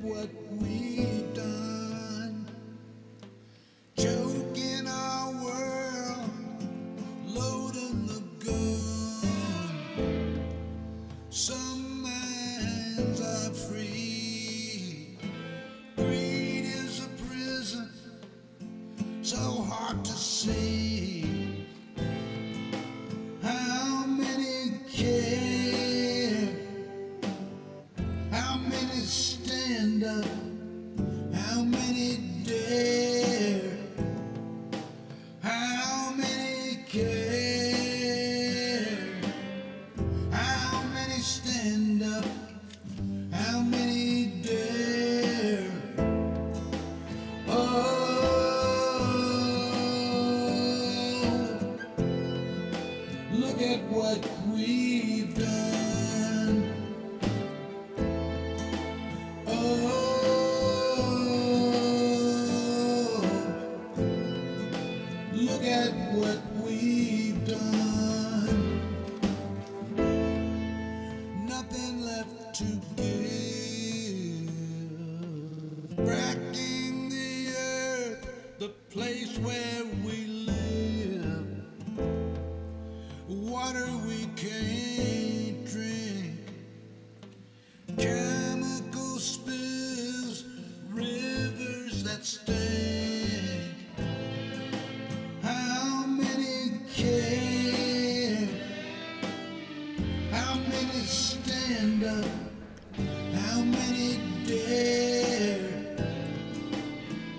what we've done. Choking our world, loading the gun. Some minds are free. Greed is a prison, so hard to see. How many care? How many stand up? How many dare? How many care? How many stand up? How many dare? Oh, look at what we've done. Oh, look at what we've done. Nothing left to give. Bracking the earth, the place where we live. Water we can't drink. Chemical spills, rivers that stink. How many care? How many stand up? How many dare?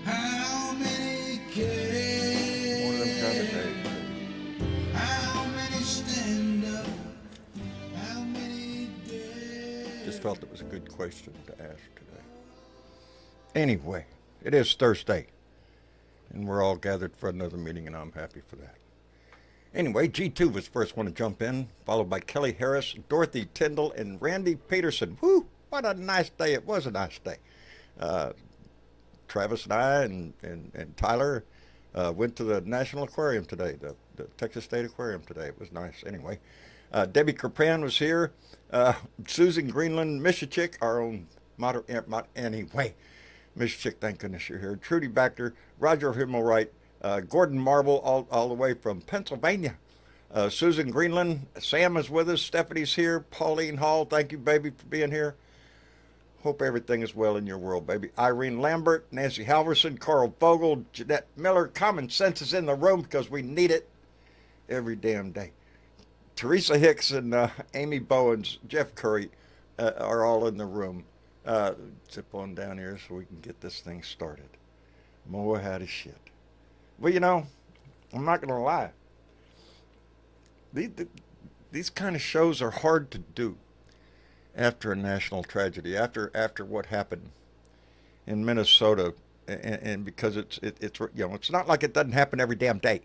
How many care? One of them kind of days. How many stand up? How many dare? Just felt it was a good question to ask today. Anyway, it is Thursday, and we're all gathered for another meeting, and I'm happy for that. Anyway, G2 was the first one to jump in, followed by Kelly Harris, Dorothy Tyndall, and Randy Peterson. Woo! What a nice day. It was a nice day. Travis and I and Tyler went to the National Aquarium today, the Texas State Aquarium today. It was nice. Anyway, Debbie Kerpan was here. Susan Greenland, Michichik, our own anyway. Michichik, thank goodness you're here. Trudy Baxter, Roger Himmelwright, Gordon Marble, all the way from Pennsylvania. Susan Greenland, Sam is with us. Stephanie's here. Pauline Hall, thank you, baby, for being here. Hope everything is well in your world, baby. Irene Lambert, Nancy Halverson, Carl Vogel, Jeanette Miller. Common sense is in the room because we need it every damn day. Teresa Hicks and Amy Bowens, Jeff Curry are all in the room. Zip on down here so we can get this thing started. Moa had a shit. Well, you know, I'm not going to lie. These kind of shows are hard to do after a national tragedy, after what happened in Minnesota, and because it's you know, it's not like it doesn't happen every damn day.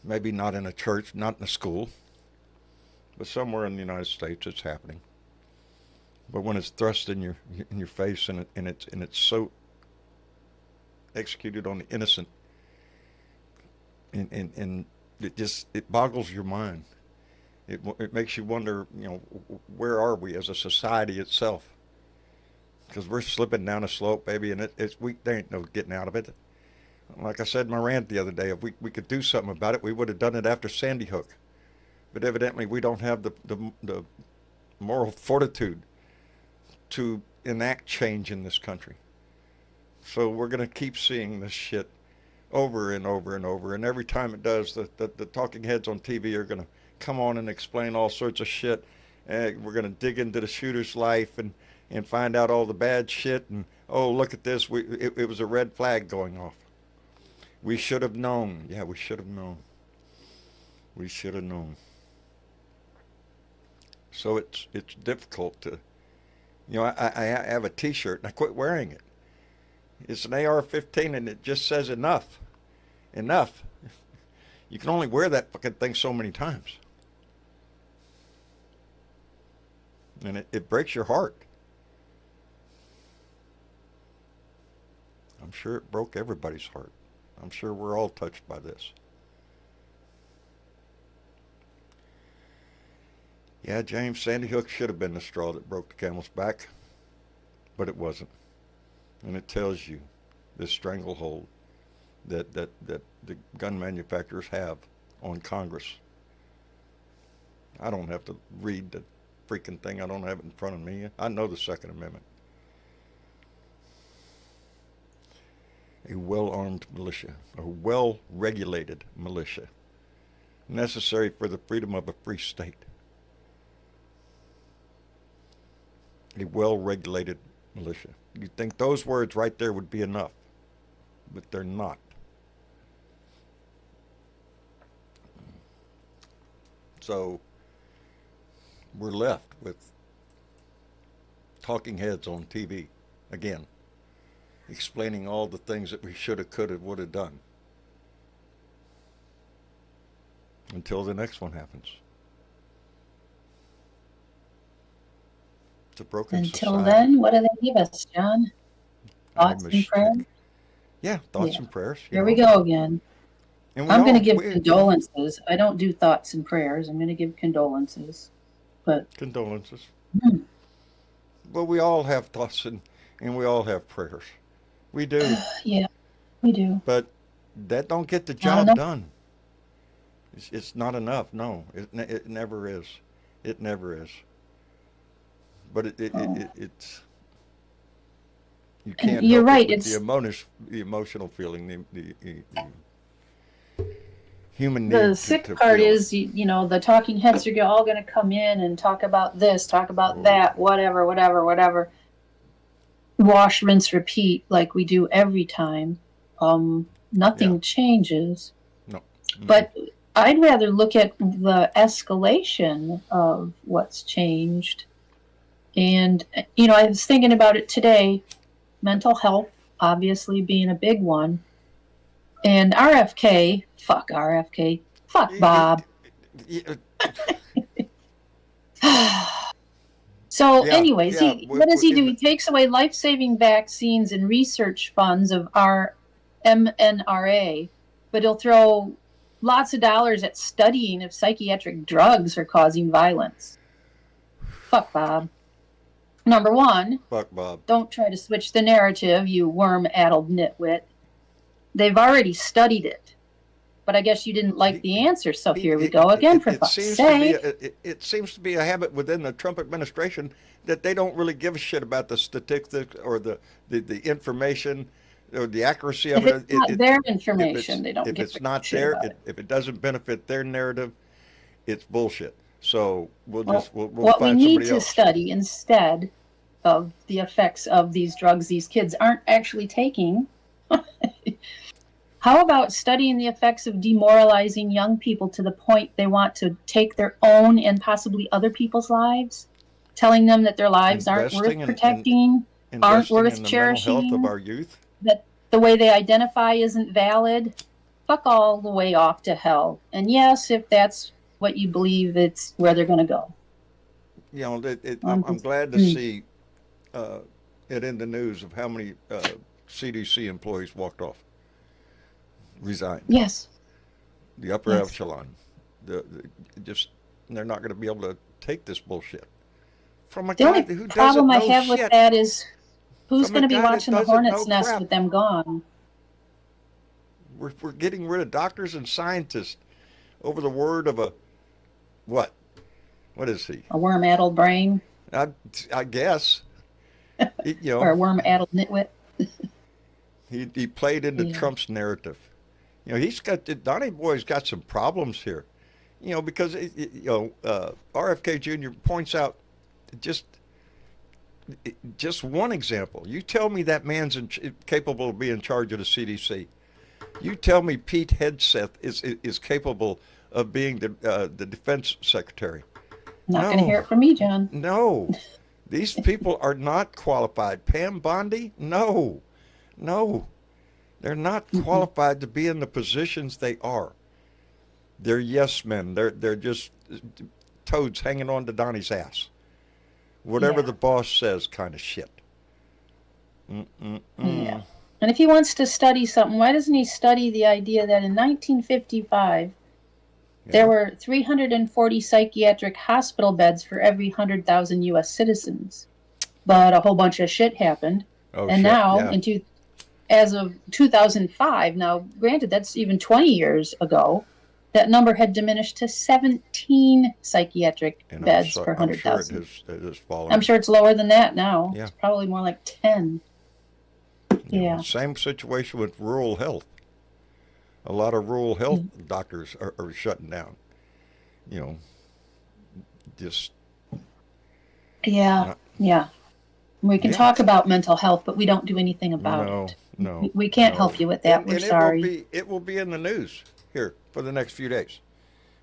Maybe not in a church, not in a school, but somewhere in the United States it's happening. But when it's thrust in your face and it's so executed on the innocent, and it boggles your mind. It makes you wonder, you know, where are we as a society itself? Because we're slipping down a slope, baby, and there ain't no getting out of it. Like I said in my rant the other day, if we could do something about it, we would have done it after Sandy Hook. But evidently we don't have the moral fortitude to enact change in this country. So we're going to keep seeing this shit over and over and over. And every time it does, the talking heads on TV are going to come on and explain all sorts of shit. We're going to dig into the shooter's life and find out all the bad shit. And, oh, look at this. It was a red flag going off. We should have known. Yeah, we should have known. We should have known. So it's difficult to, you know, I have a T-shirt and I quit wearing it. It's an AR-15 and it just says enough. Enough. You can only wear that fucking thing so many times. And it breaks your heart. I'm sure it broke everybody's heart. I'm sure we're all touched by this. Yeah, James, Sandy Hook should have been the straw that broke the camel's back. but it wasn't. And it tells you this stranglehold that the gun manufacturers have on Congress. I don't have to read the freaking thing. I don't have it in front of me. I know the Second Amendment. A well-armed militia, a well-regulated militia, necessary for the freedom of a free state. A well-regulated militia. You'd think those words right there would be enough, but they're not. So we're left with talking heads on TV again, explaining all the things that we should have, could have, would have done until the next one happens. It's a broken Until society. then, what do they give us, John? Thoughts and prayers? Yeah, thoughts and prayers. Here we go again. And I'm going to give condolences. I don't do thoughts and prayers. I'm going to give condolences. But condolences. Well, we all have thoughts and we all have prayers. We do. Yeah, we do. But that don't get the job done. It's not enough. No, it never is. It never is. But it's you can't. You're right. It's the emotional feeling, the human need. The sick part is, you know, the talking heads are all going to come in and talk about this, talk about that, whatever. Wash, rinse, repeat, like we do every time. Nothing changes. No. But I'd rather look at the escalation of what's changed. And, you know, I was thinking about it today. Mental health, obviously, being a big one. And RFK, fuck RFK, fuck Bob. So anyways, what does he do? He takes away life-saving vaccines and research funds of our MNRA, but he'll throw lots of dollars at studying if psychiatric drugs are causing violence. Fuck Bob. Number one, fuck Bob. Don't try to switch the narrative, you worm-addled nitwit. They've already studied it. But I guess you didn't like the answer, so here we go again, for fuck's sake. It seems to be a habit within the Trump administration that they don't really give a shit about the statistics or the information or the accuracy of it. If it's not their information, they don't give a shit. If it's not there, if it doesn't benefit their narrative, it's bullshit. So we'll find somebody else. What we need to study instead of the effects of these drugs these kids aren't actually taking. How about studying the effects of demoralizing young people to the point they want to take their own and possibly other people's lives? Telling them that their lives aren't worth protecting, aren't worth cherishing, mental health of our youth, that the way they identify isn't valid. Fuck all the way off to hell. And yes, if that's what you believe, it's where they're going to go. You know, I'm glad to see it in the news of how many CDC employees walked off. Resigned. Yes. The upper echelon. They're not going to be able to take this bullshit from a guy who doesn't know shit. The only problem I have with that is who's going to be watching the hornet's nest with them gone? We're getting rid of doctors and scientists over the word of a what? What is he? A worm-addled brain. I guess. You know, or a worm-addled nitwit. He played into Trump's narrative. You know, Donnie Boy's got some problems here. You know, because RFK Jr. points out just one example. You tell me that man's capable of being in charge of the CDC. You tell me Pete Hegseth is capable of being the defense secretary. Not going to hear it from me, John. No, these people are not qualified. Pam Bondi, no. They're not qualified to be in the positions they are. They're yes men. They're just toads hanging on to Donnie's ass. Whatever the boss says, kind of shit. Yeah. And if he wants to study something, why doesn't he study the idea that in 1955 there were 340 psychiatric hospital beds for every 100,000 U.S. citizens? but a whole bunch of shit happened. Oh, And shit. now, Yeah. as of 2005, now granted that's even 20 years ago, that number had diminished to 17 psychiatric And beds per I'm sure 100,000. it has fallen. I'm sure it's lower than that now. Yeah. It's probably more like 10. You know, Yeah. same situation with rural health. A lot of rural health doctors are shutting down. You know, just Yeah. not, Yeah. We can yeah. talk about mental health, but we don't do anything about No, it. no, We can't no. help you with that. We're sorry. It will be in the news here for the next few days.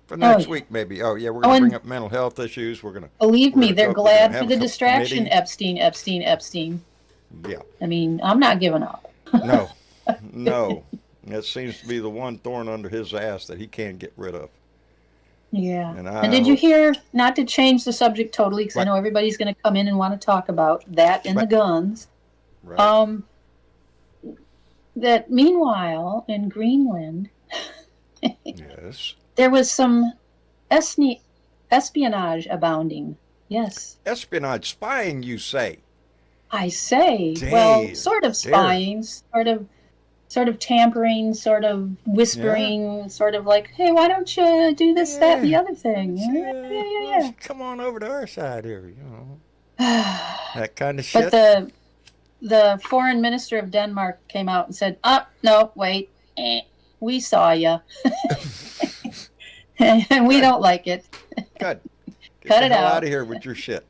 For Oh, next yeah. week, maybe. Oh, yeah, we're Oh, going to bring and up mental health issues. believe me, they're we're gonna glad for have the a distraction, committee. Epstein. Yeah. I mean, I'm not giving up. No, no. That seems to be the one thorn under his ass that he can't get rid of. Yeah. And And I did you hope. hear, not to change the subject totally, because I What? know everybody's going to come in and want to talk about that and the But, guns. right. That meanwhile, in Greenland, Yes. there was some espionage abounding. Yes. Espionage, spying, you say? I say, well, sort of spying, sort of tampering, sort of whispering, sort of like, hey, why don't you do this, that, and the other thing? Yeah. Come on over to our side here, you know. Yeah. That kind of But shit. the foreign minister of Denmark came out and said, no, wait, we saw you. And we don't like it. Good. Get Cut the it hell out. out of here with your shit.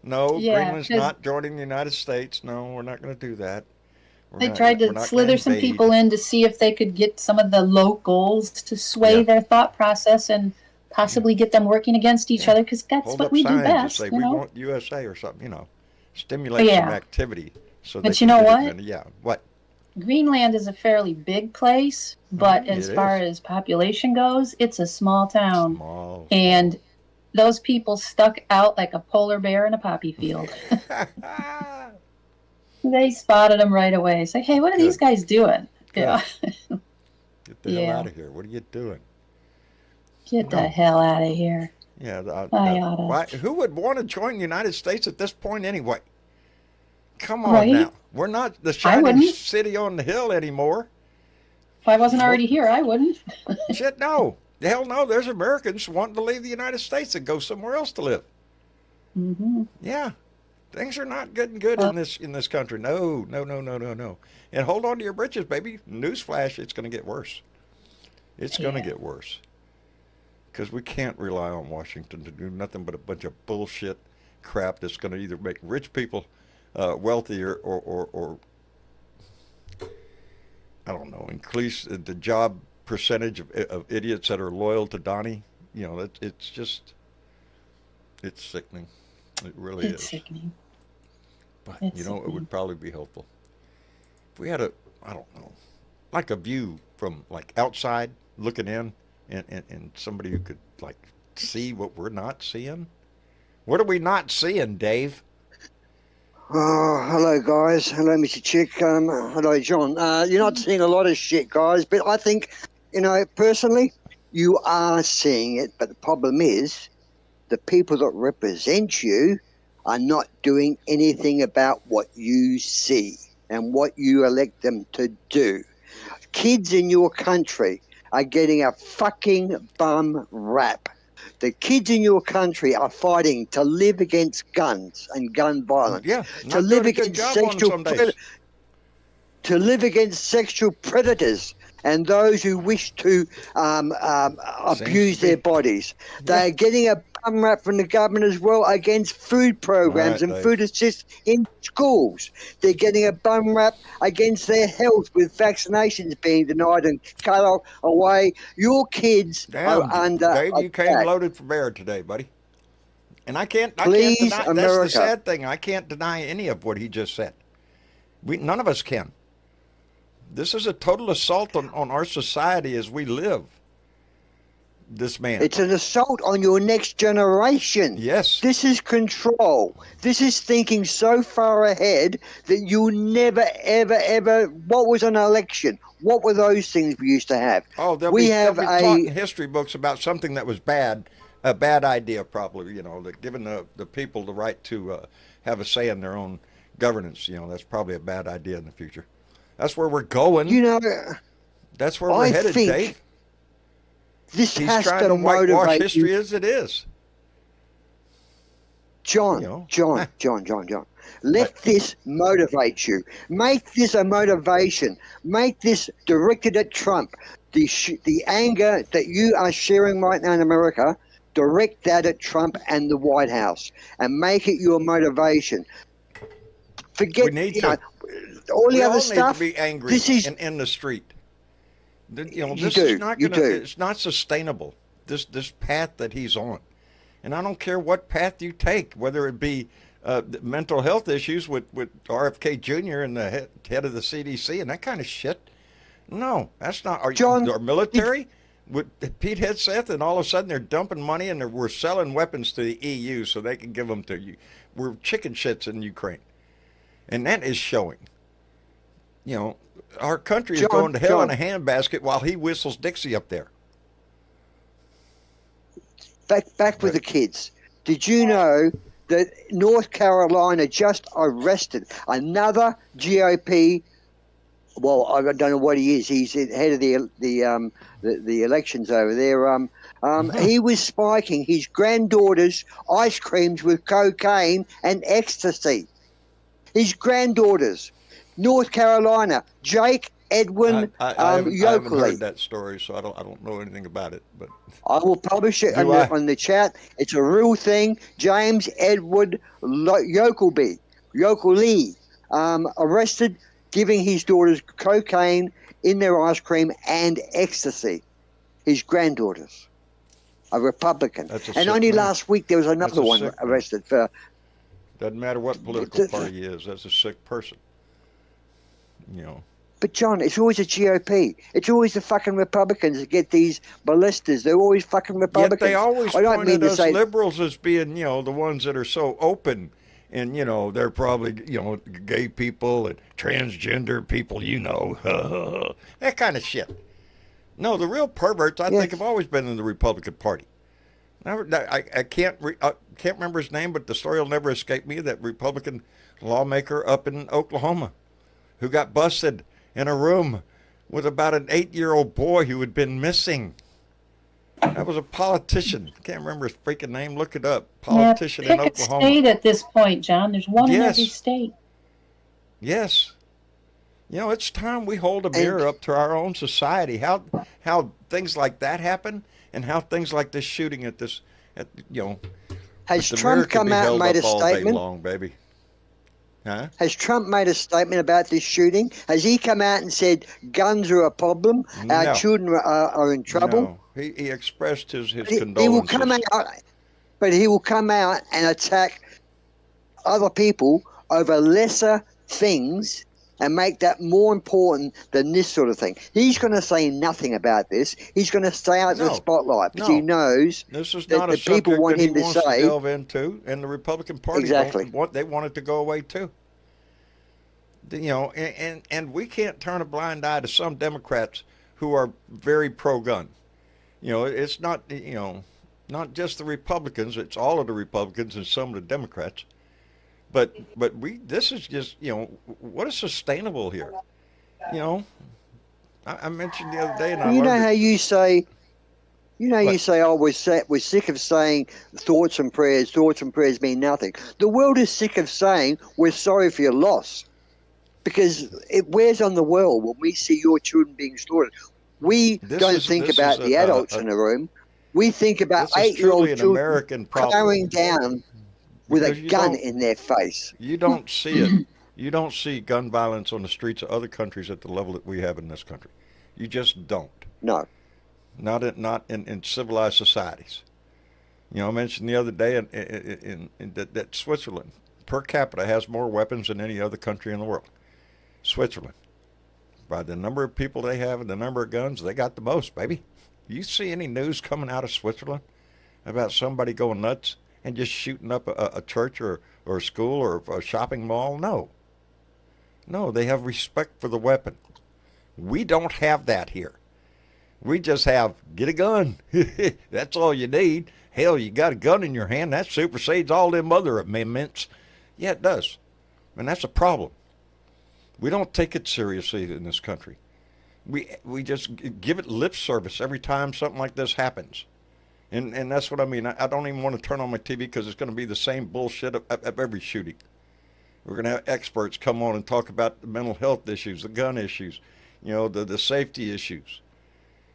No, Yeah, Greenland's 'cause not joining the United States. No, we're not going to do that. they tried We're to not slither gonna some invade. people in to see if they could get some of the locals to sway Yeah. their thought process and possibly get them working against each Yeah. other, because that's Hold what up we do signs and best, say, you we know? want USA or something, you know. Stimulate some Yeah. activity so they But can you know get what? it. Yeah. What? Greenland is a fairly big place, but as It far is. as population goes, it's a small town. Small. And those people stuck out like a polar bear in a poppy field. They spotted them right away. Say, hey, what are these Good. guys doing? Good. Yeah. Get the hell Yeah. out of here. What are you doing? Get the No. hell out of here. Yeah. I oughta. Why? Who would want to join the United States at this point anyway? Come on Right? now. We're not the I shining wouldn't. city on the hill anymore. If I wasn't Mo- already here, I wouldn't. Shit, no. Hell no. There's Americans wanting to leave the United States and go somewhere else to live. Mm-hmm. Yeah. Things are not getting good in this country. No, no, no, no, no, no. And hold on to your britches, baby. Newsflash, it's going to get worse. It's going to get worse. Because we can't rely on Washington to do nothing but a bunch of bullshit crap that's going to either make rich people wealthier or I don't know, increase the job percentage of idiots that are loyal to Donnie. You know, it's just, it's sickening. It really It's is. sickening. But, It's you know, it sickening. would probably be helpful. If we had I don't know, like a view from like outside looking in and somebody who could like see what we're not seeing. What are we not seeing, Dave? Oh, hello, guys. Hello, Mr. Chick. Hello, John. You're not seeing a lot of shit, guys, but I think, personally, you are seeing it. But the problem is the people that represent you are not doing anything about what you see and what you elect them to do. Kids in your country are getting a fucking bum rap. The kids in your country are fighting to live against guns and gun violence, Yeah, to not live doing a good against job on them some days. to live against sexual predators and those who wish to abuse their bodies. They're getting a bum rap from the government as well against food programs Right, and Dave. food assist in schools. They're getting a bum rap against their health with vaccinations being denied and cut away. Your kids are Damn, under Dave, you came attack. loaded for bear today, buddy. And I can't Please, deny. That's the America. sad thing. I can't deny any of what he just said. None of us can. This is a total assault on our society as we live. This man. It's an assault on your next generation. Yes. This is control. This is thinking so far ahead that you'll never, ever. What was an election? What were those things we used to have? Oh, they'll be taught in history books about something that was bad, a bad idea, probably. You know, that giving the people the right to have a say in their own governance. That's probably a bad idea in the future. That's where we're going. That's where we're I headed, think Dave. this He's has trying to to whitewash motivate history you. as it is. John. Let this motivate you. Make this a motivation. Make this directed at Trump. The anger that you are sharing right now in America, direct that at Trump and the White House, and make it your motivation. Forget We need to. all the We other all stuff. need to be angry This is and in the street. You This do, is not you gonna. do. It's not sustainable. This path that he's on, and I don't care what path you take, whether it be mental health issues with RFK Jr. and the head of the CDC and that kind of shit. No, that's not John, our military. With Pete Hegseth, and all of a sudden they're dumping money and we're selling weapons to the EU so they can give them to you. We're chicken shits in Ukraine, and that is showing. Our country is going to hell in a handbasket while he whistles Dixie up there. Back with the kids. Did you know that North Carolina just arrested another GOP? Well, I don't know what he is. He's head of the elections over there. He was spiking his granddaughter's ice creams with cocaine and ecstasy. His granddaughters, North Carolina, Jake Edwin I haven't Yoakley. heard that story, so I don't know anything about it. But I will publish it on the chat. It's a real thing. James Edward Yoakley, arrested, giving his daughters cocaine in their ice cream and ecstasy. His granddaughters, a Republican. And only last week there was another one arrested for. Doesn't matter what political party he is. That's a sick person. But John, it's always a GOP. It's always the fucking Republicans that get these ballistas. They're always fucking Republicans. Yet they always point at us liberals as being, the ones that are so open. And, they're probably, gay people and transgender people, that kind of shit. No, the real perverts, I think, have always been in the Republican Party. I can't remember his name, but the story will never escape me, that Republican lawmaker up in Oklahoma who got busted in a room with about an 8-year-old boy who had been missing. That was a politician. Can't remember his freaking name. Look it up. Politician in Oklahoma. Pick a state at this point, John. There's one in every state. Yes. It's time we hold a mirror up to our own society. How things like that happen, and how things like this shooting has Trump come out and made a statement? Long, baby. Huh? Has Trump made a statement about this shooting? Has he come out and said guns are a problem? Our children are in trouble? No. He expressed his condolences. He will come out and attack other people over lesser things and make that more important than this sort of thing. He's going to say nothing about this. He's going to stay out of the spotlight because he knows this is that not the people want him to say. Delve into, and the Republican Party they want it to go away too. And we can't turn a blind eye to some Democrats who are very pro-gun. It's not not just the Republicans. It's all of the Republicans and some of the Democrats. But this is just what is sustainable here. I mentioned the other day, and you know how you say. You say, oh, we're sick of saying thoughts and prayers mean nothing. The world is sick of saying we're sorry for your loss, because it wears on the world when we see your children being slaughtered. We don't think about the adults in the room. We think about 8-year-old children carrying down with a gun in their face. You don't see it. You don't see gun violence on the streets of other countries at the level that we have in this country. You just don't. No. Not in civilized societies. I mentioned the other day in that Switzerland, per capita, has more weapons than any other country in the world. Switzerland. By the number of people they have and the number of guns, they got the most, baby. You see any news coming out of Switzerland about somebody going nuts and just shooting up a church or a school or a shopping mall? No. No, they have respect for the weapon. We don't have that here. We just have, get a gun. That's all you need. Hell, you got a gun in your hand. That supersedes all them other amendments. Yeah, it does. And that's a problem. We don't take it seriously in this country. We just give it lip service every time something like this happens. And that's what I mean. I don't even want to turn on my TV because it's going to be the same bullshit of every shooting. We're going to have experts come on and talk about the mental health issues, the gun issues, the safety issues.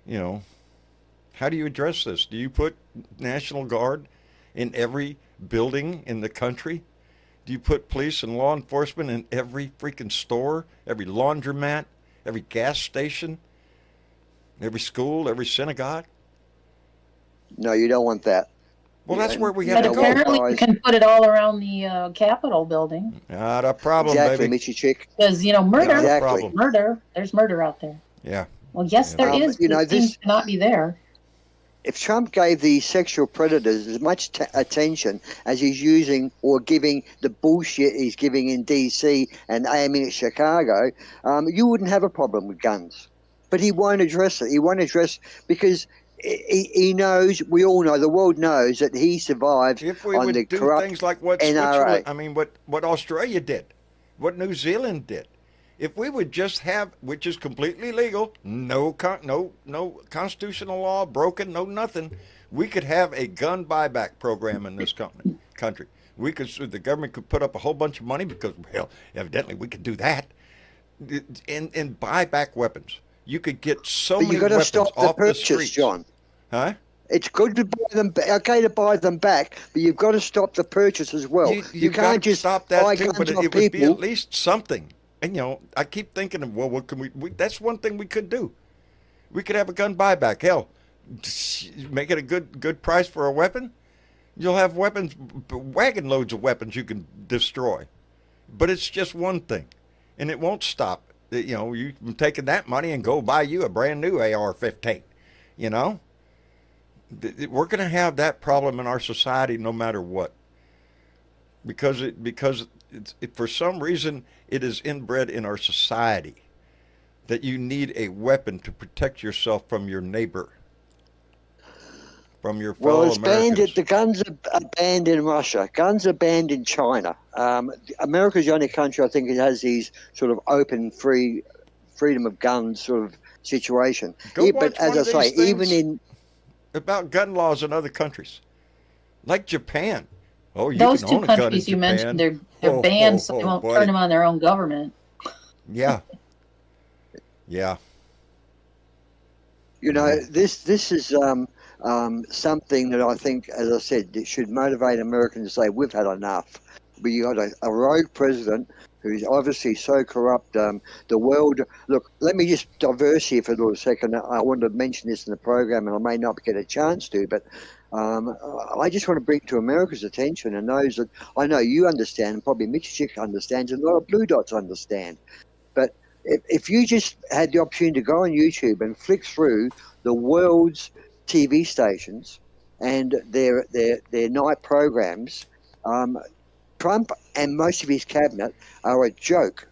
How do you address this? Do you put National Guard in every building in the country? Do you put police and law enforcement in every freaking store, every laundromat, every gas station, every school, every synagogue? No, you don't want that. Well, that's where we have But to go. apparently you can put it all around the Capitol building. Not a problem, exactly, baby. Mitchy Chick. Because, murder. Exactly. Murder. There's murder out there. Yeah. Well, yes, there is. But it seems to not be there. If Trump gave the sexual predators as much attention as he's using or giving the bullshit he's giving in D.C. and aiming at Chicago, you wouldn't have a problem with guns. But he won't address it. He won't address because he knows, we all know, the world knows that he survived if we on would the do corrupt things like what NRA. Switzerland, what Australia did, what New Zealand did. If we would just have, which is completely legal, no constitutional law broken, no nothing, we could have a gun buyback program in this country. The government could put up a whole bunch of money because, well, evidently we could do that, and buy back weapons. You could get so many weapons off the streets, John. Huh? It's good to buy them. Okay, to buy them back, but you've got to stop the purchase as well. You can't just stop that buy too, guns but it off would people. be at least something. And I keep thinking, well, what can we? That's one thing we could do. We could have a gun buyback. Hell, make it a good price for a weapon. You'll have weapons, wagon loads of weapons you can destroy. But it's just one thing, and it won't stop. You can take that money and go buy you a brand new AR-15. We're going to have that problem in our society no matter what, because for some reason it is inbred in our society that you need a weapon to protect yourself from your neighbor, from your fellow Americans. The guns are banned in Russia. Guns are banned in China. America's the only country I think that has these sort of open, freedom of guns sort of situation. But as I say, even in about gun laws in other countries, like Japan. Oh, you those can own two a gun countries in you Japan. mentioned, they're banned, so they won't turn them on their own government. Yeah. Yeah. This is something that I think, as I said, it should motivate Americans to say we've had enough. But you got a rogue president who's obviously so corrupt. The world. Look, let me just diverse here for a little second. I wanted to mention this in the program, and I may not get a chance to, but I just want to bring to America's attention and those that I know you understand, and probably Mitch Chick understands, and a lot of Blue Dots understand. But if you just had the opportunity to go on YouTube and flick through the world's TV stations and their night programs, Trump and most of his cabinet are a joke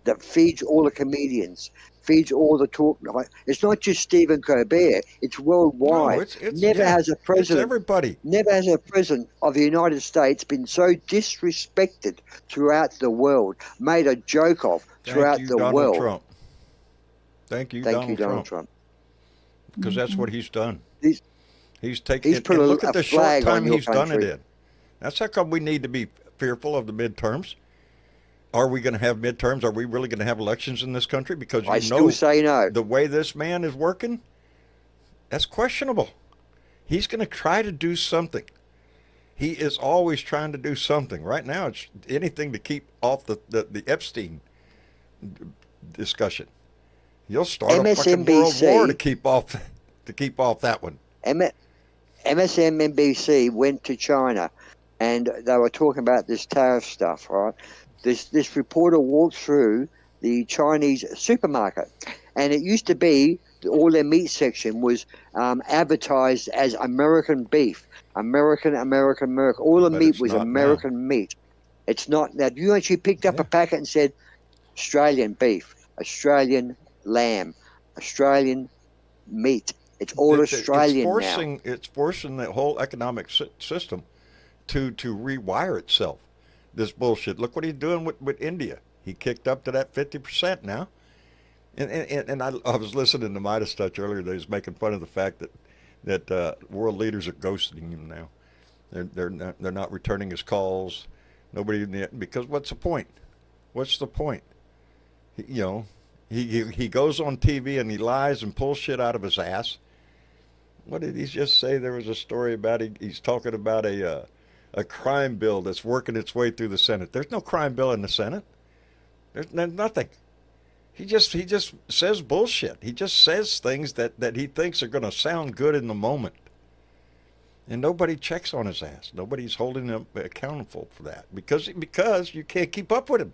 that feeds all the comedians, feeds all the talk. It's not just Stephen Colbert; it's worldwide. No, it's never has a president. It's everybody. Never has a president of the United States been so disrespected throughout the world, made a joke of throughout the world. Trump. Thank you, Donald Trump. Because that's what he's done. He's taken. And look at the short time he's done it in. That's how come we need to be fearful of the midterms. Are we going to have midterms? Are we really going to have elections in this country? Because I still say no. The way this man is working, that's questionable. He's going to try to do something. He is always trying to do something. Right now, it's anything to keep off the Epstein discussion. He'll start a fucking world war to keep off that one. MSNBC went to China, and they were talking about this tariff stuff, right? This reporter walked through the Chinese supermarket, and it used to be all their meat section was advertised as American beef, American. All the meat was American meat. It's not now. You actually picked up a packet and said Australian beef, Australian lamb, Australian meat. It's all Australian now. It's forcing the whole economic system to rewire itself. this bullshit. Look what he's doing with India. He kicked up to that 50% now. And I was listening to Midas Touch earlier. They was making fun of the fact that world leaders are ghosting him now. They're not returning his calls. Nobody because what's the point? What's the point? He goes on TV and he lies and pulls shit out of his ass. What did he just say? There was a story about he's talking about a crime bill that's working its way through the Senate. There's no crime bill in the Senate. There's nothing. He just says bullshit. He just says things that he thinks are going to sound good in the moment. And nobody checks on his ass. Nobody's holding him accountable for that because you can't keep up with him.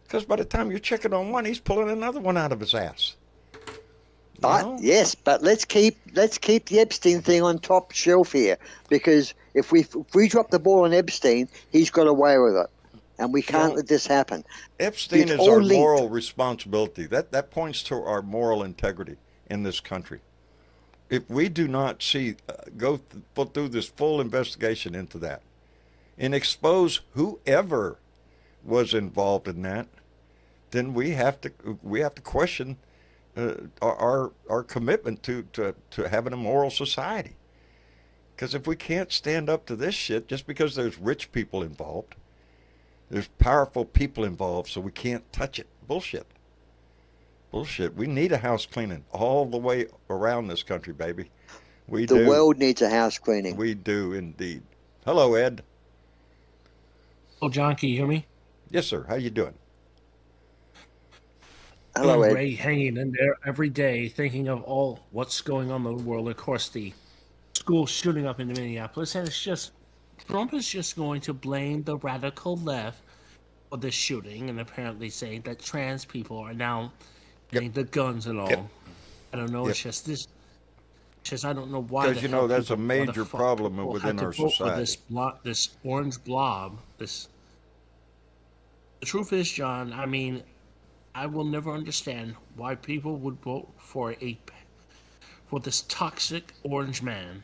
Because by the time you're checking on one, he's pulling another one out of his ass. Yes, but let's keep the Epstein thing on top shelf here, because if we drop the ball on Epstein, he's got away with it, and we can't let this happen. Epstein is our moral responsibility. That points to our moral integrity in this country. If we do not go through this full investigation into that and expose whoever was involved in that, then we have to question our commitment to having a moral society. Because if we can't stand up to this shit just because there's rich people involved, there's powerful people involved, so we can't touch it. Bullshit. We need a house cleaning all the way around this country, baby. The world needs a house cleaning. We do indeed. Hello, Ed. Oh, John, can you hear me? Yes, sir. How you doing? Hello, Ed. Ray, hanging in there every day, thinking of all what's going on in the world. Of course, the school shooting up in Minneapolis, and it's just Trump is just going to blame the radical left for this shooting, and apparently saying that trans people are now getting the guns and all. Yep. I don't know. Yep. It's just this. Just I don't know why. Because that's a major problem within our society. This orange blob. The truth is, John, I mean, I will never understand why people would vote for this toxic orange man.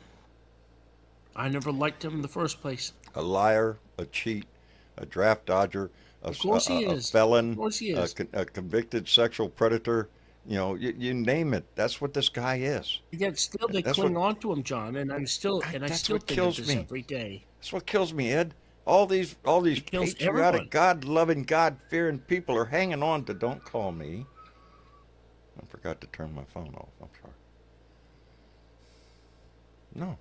I never liked him in the first place. A liar, a cheat, a draft dodger, a felon, a convicted sexual predator. You name it. That's what this guy is. Yet still they cling on to him, John, and I still think of this every day. That's what kills me, Ed. All these patriotic, God-loving, God-fearing people are hanging on to "Don't call me." I forgot to turn my phone off. I'm sorry. No.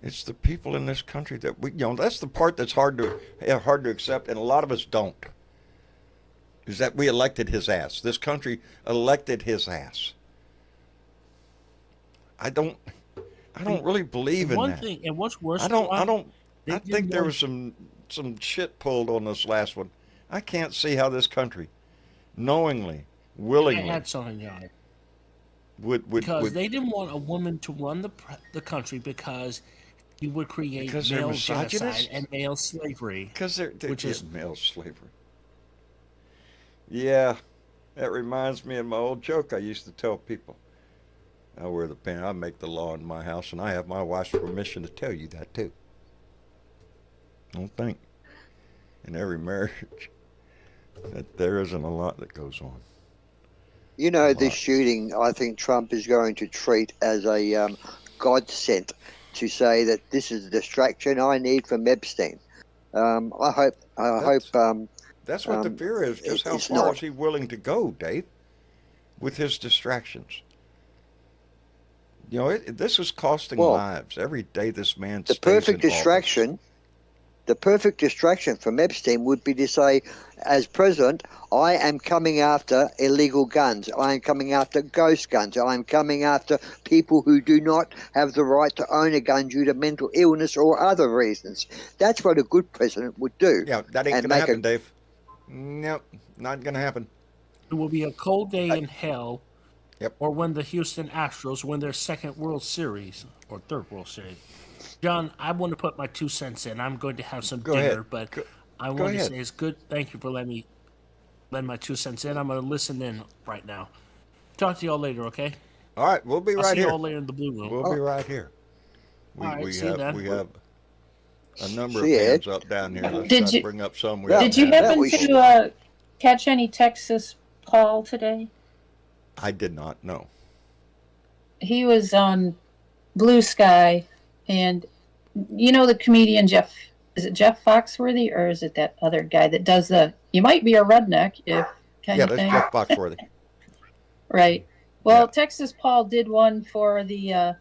It's the people in this country that that's the part that's hard to accept, and a lot of us don't. Is that we elected his ass. This country elected his ass. I don't really believe in that. One thing, and what's worse, I think there was some shit pulled on this last one. I can't see how this country, knowingly, willingly, had something on it. Because they didn't want a woman to run the country because he would create male genocide and male slavery. Because which is male slavery. Yeah, that reminds me of my old joke I used to tell people. I wear the pants. I make the law in my house, and I have my wife's permission to tell you that too. Don't think in every marriage that there isn't a lot that goes on. This shooting, I think Trump is going to treat as a godsend to say that this is a distraction I need from Epstein. I hope. That's what the fear is. Just how far is he willing to go, Dave, with his distractions? This is costing lives every day. This man. The perfect distraction from Epstein would be to say, as president, I am coming after illegal guns. I am coming after ghost guns. I am coming after people who do not have the right to own a gun due to mental illness or other reasons. That's what a good president would do. Yeah, that ain't going to happen, Dave. Nope, not going to happen. It will be a cold day in hell. Yep. Or when the Houston Astros win their second World Series or third World Series. John, I want to put my 2 cents in. I'm going to have some dinner, but I want to say it's good. Thank you for letting me lend my 2 cents in. I'm going to listen in right now. Talk to y'all later, okay? All right, we'll be right here. I'll see y'all later in the blue room. We'll be right here. All right, see you then. a number of Shit. hands up down here. Let's Did try to you- bring up some. We Yeah. Did you haven't had happen we before. to catch any Texas Paul today? I did not know. He was on Blue Sky, and you know the comedian Jeff. Is it Jeff Foxworthy or is it that other guy that does the "You might be a redneck if" kind Yeah, of that's thing? Jeff Foxworthy. Right. Well, Yeah. Texas Paul did one for the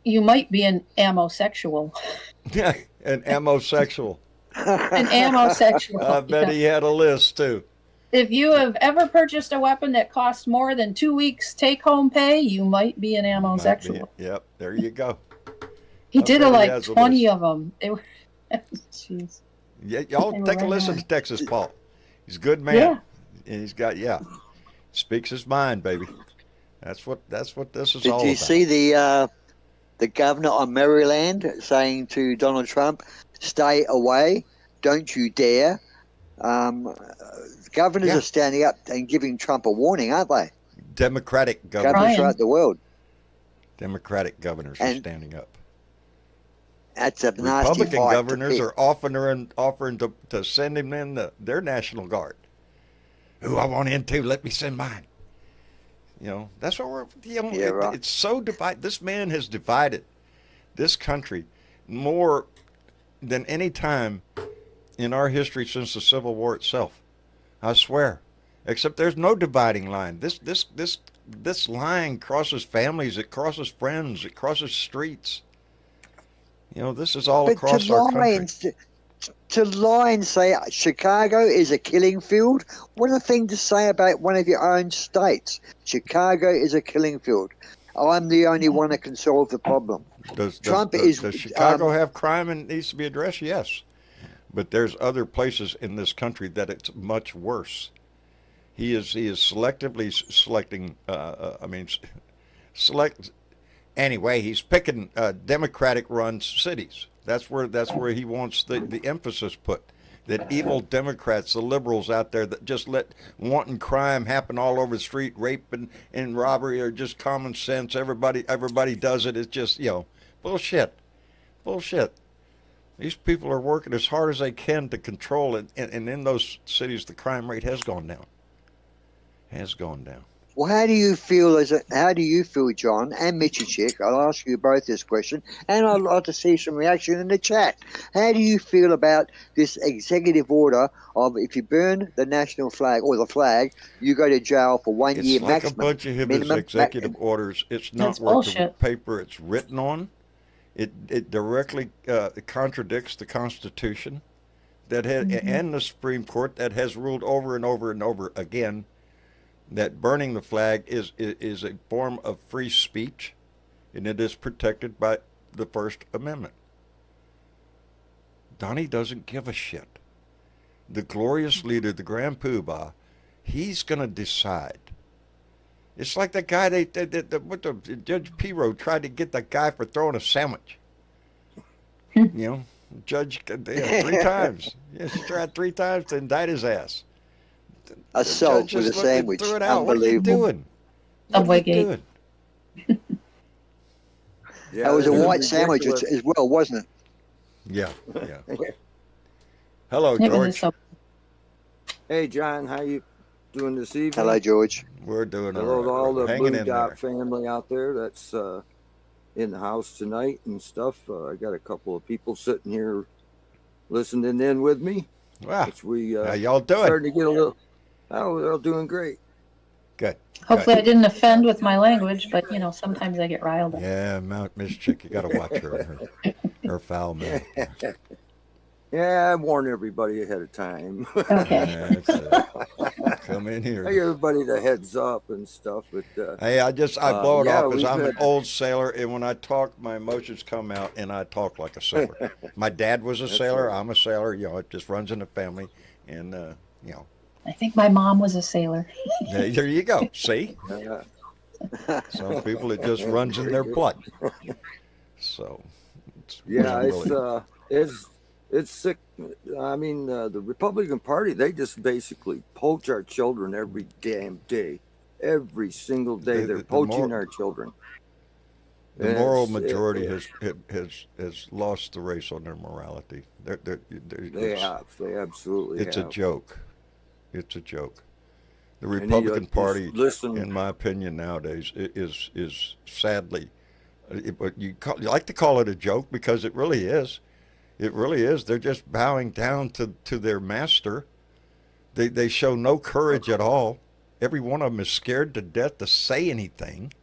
"You might be an ammosexual." Yeah, an ammosexual. An ammosexual. I bet yeah. he had a list too. If you have ever purchased a weapon that costs more than 2 weeks take-home pay, you might be an ammosexual. Might be. Yep, there you go. He I did bet he like has a 20 list. of them. Jeez. Yeah, y'all They were take a right listen on. to Texas Paul. He's a good man. Yeah. And he's got speaks his mind, baby. That's what this is Did all you about. see the governor of Maryland saying to Donald Trump, "Stay away, don't you dare"? Governors Yeah. are standing up and giving Trump a warning, aren't they? Democratic governors. Governors Ryan. throughout the world. Democratic governors are And- standing up. That's a nasty Republican fight to governors pick. are offering to send him in their National Guard. Who I want in too, let me send mine. You know, that's what we're, Yeah, right. it's so divided. This man has divided this country more than any time in our history since the Civil War itself. I swear. Except there's no dividing line. This line crosses families, it crosses friends, it crosses streets. You know, this is all But across to our lie, country. to lie and say Chicago is a killing field, what a thing to say about one of your own states. Chicago is a killing field. I'm the only one that can solve the problem. Does Trump is, Chicago have crime and needs to be addressed? Yes. But there's other places in this country that it's much worse. He is selectively selecting. Select. Anyway, he's picking Democratic-run cities. That's where he wants the emphasis put. That evil Democrats, the liberals out there that just let wanton crime happen all over the street, rape and robbery are just common sense. Everybody does it. It's just bullshit. These people are working as hard as they can to control it, and in those cities, the crime rate has gone down. well, how do you feel, John and Mitchy Chick? I'll ask you both this question, and I'd like to see some reaction in the chat. How do you feel about this executive order of if you burn the national flag or the flag, you go to jail for 1 year It's like maximum? a bunch of his minimum, executive orders. It's not That's worth bullshit. the paper it's written on. It directly contradicts the Constitution and the Supreme Court that has ruled over and over and over again that burning the flag is a form of free speech, and it is protected by the First Amendment. Donnie doesn't give a shit. The glorious leader, the Grand Poobah, he's going to decide. It's like that guy Judge Pirro tried to get that guy for throwing a sandwich. Judge 3 times. Yes, he tried 3 times to indict his ass. Assault Judge with a just looked and sandwich. threw it out. What are you Unbelievable. doing? Subway gate. That was a this is white sandwich ridiculous. as well, wasn't it? Yeah. Hello, It was a George. sub- Hey, John, how you doing this evening? Hello, George. We're doing Hello to all all right. the Hanging Blue in Dot there. family out there that's in the house tonight and stuff. I got a couple of people sitting here listening in with me. Wow. Which we How y'all doing? starting to get a little. Oh, they're all doing great. Good. Hopefully, I didn't offend with my language, but sometimes I get riled up. Yeah, Miss Chick, you got to watch her foul mouth. Yeah, I warn everybody ahead of time. Okay. Come in I give here. everybody the heads up and stuff, but Hey, I blow it yeah, off because we've I'm an had- old sailor, and when I talk, my emotions come out, and I talk like a sailor. My dad was a sailor. right. I'm a sailor. It just runs in the family, and I think my mom was a sailor. there you go. See, uh, some people it just runs in their blood. So, yeah, unbelievable. it's sick. I mean, the Republican Party, they just basically poach our children every damn day. Every single day, they're The poaching more- our children. The moral It's, majority has lost the race on their morality. they absolutely It's a have. joke. It's a joke. The And Republican just Party, listen. in my opinion, nowadays is sadly, you like to call it a joke because it really is. It really is. They're just bowing down to their master. They show no courage at all. Every one of them is scared to death to say anything.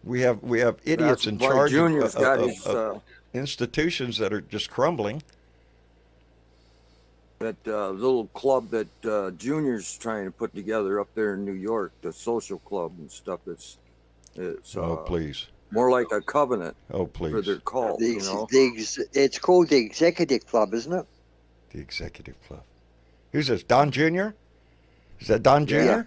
We have idiots That's in why charge Junior's got his of institutions that are just crumbling. that little club that Junior's trying to put together up there in New York, the social club and stuff. It's Oh please. more like a covenant Oh for their please. cult. You know, It's called the Executive Club, isn't it? The executive club. Who's this? Don Jr.? Is that Don Jr.? Yeah.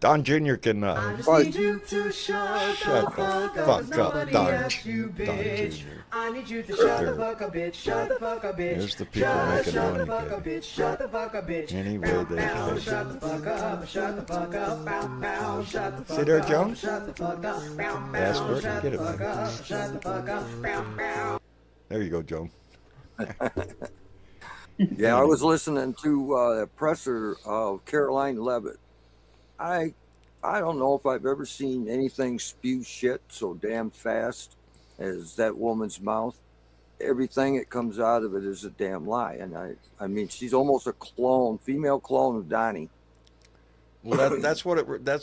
Don Jr. can Well, Need you to shut shut the fuck the up, fuck up, nobody Don, asked you, Don bitch. Jr. I need you to shut There. the fuck up, bitch. Shut the fuck up, bitch. There's the people making shut money, the fuck up, baby. bitch. Shut the fuck up, bitch. Any way Bow, they bow, can. shut the fuck up. Shut the fuck up. Bow, bow, shut the fuck See there, up. Joan? Shut the fuck up. Bow, Ask bow, for it and shut get the it, fuck man. up. Shut the fuck up. Bow, bow. There you go, Joan. yeah. I was listening to the presser of Caroline Levitt. I don't know if I've ever seen anything spew shit so damn fast as that woman's mouth. Everything that comes out of it is a damn lie, and I mean, she's almost a clone, female clone of Donnie. Well, that's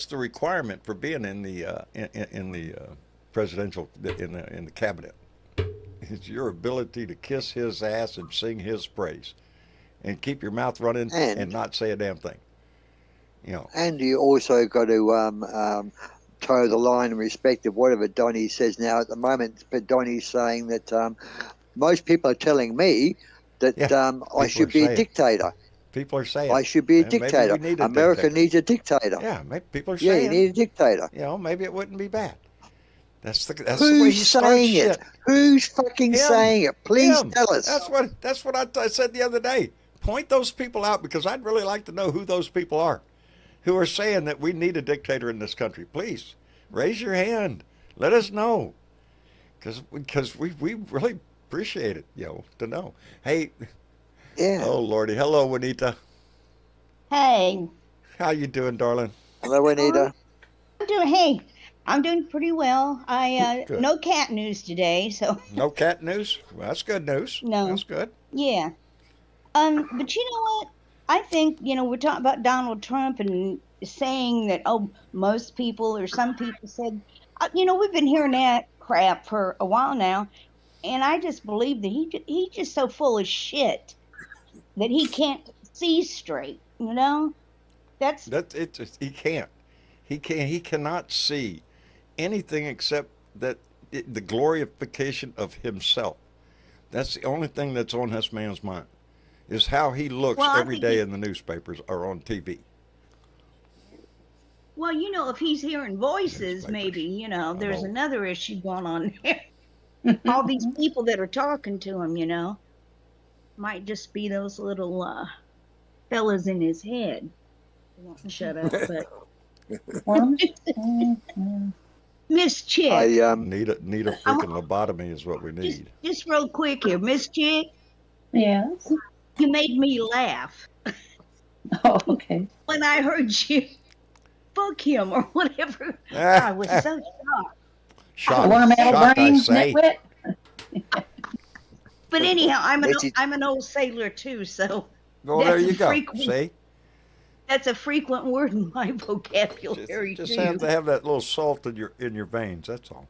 the requirement for being in the presidential in the cabinet. It's your ability to kiss his ass and sing his praise, and keep your mouth running and not say a damn thing. You know. And you also got to toe the line in respect of whatever Donnie says now at the moment. But Donnie's saying that most people are telling me that I should be a dictator. People are saying I should be a maybe dictator. we need a America dictator. needs a dictator. Yeah, maybe people are Yeah, saying. you need a dictator. You know, maybe it wouldn't be bad. That's the way he Who's starts saying shit. it? Who's fucking Him. saying it? Please Him. tell us. That's what I said the other day. Point those people out because I'd really like to know who those people are, who are saying that we need a dictator in this country. Please raise your hand. Let us know, because we really appreciate it, to know. Hey, Yeah. oh Lordy, hello Juanita. Hey, How you doing, darling? Hello, Anita. I'm doing pretty well. Good. No cat news today, so No cat news? Well, that's good news. No. That's good. yeah. But you know what? I think, we're talking about Donald Trump and saying that, most people or some people said, we've been hearing that crap for a while now, and I just believe that he's just so full of shit that he can't see straight, That's He can't. He cannot see anything except the glorification of himself. That's the only thing that's on this man's mind, is how he looks Well, I every think day in the newspapers or on TV. Well, if he's hearing voices, Newspapers. maybe, there's know. another issue going on there. All these people that are talking to him, might just be those little fellas in his head. He won't shut up, but Miss Chick, Need a freaking lobotomy is what we need. just real quick here, Miss Chick, Yes. you made me laugh Oh, okay. when I heard you fuck him or whatever. I was so shocked. Shocked, Worm out shocked, I brain, say. nitwit. But anyhow, Missy- I'm an old sailor too, so Well, there that's you a go. frequent- See, that's a frequent word in my vocabulary just too. have to have that little salt in your veins. That's all.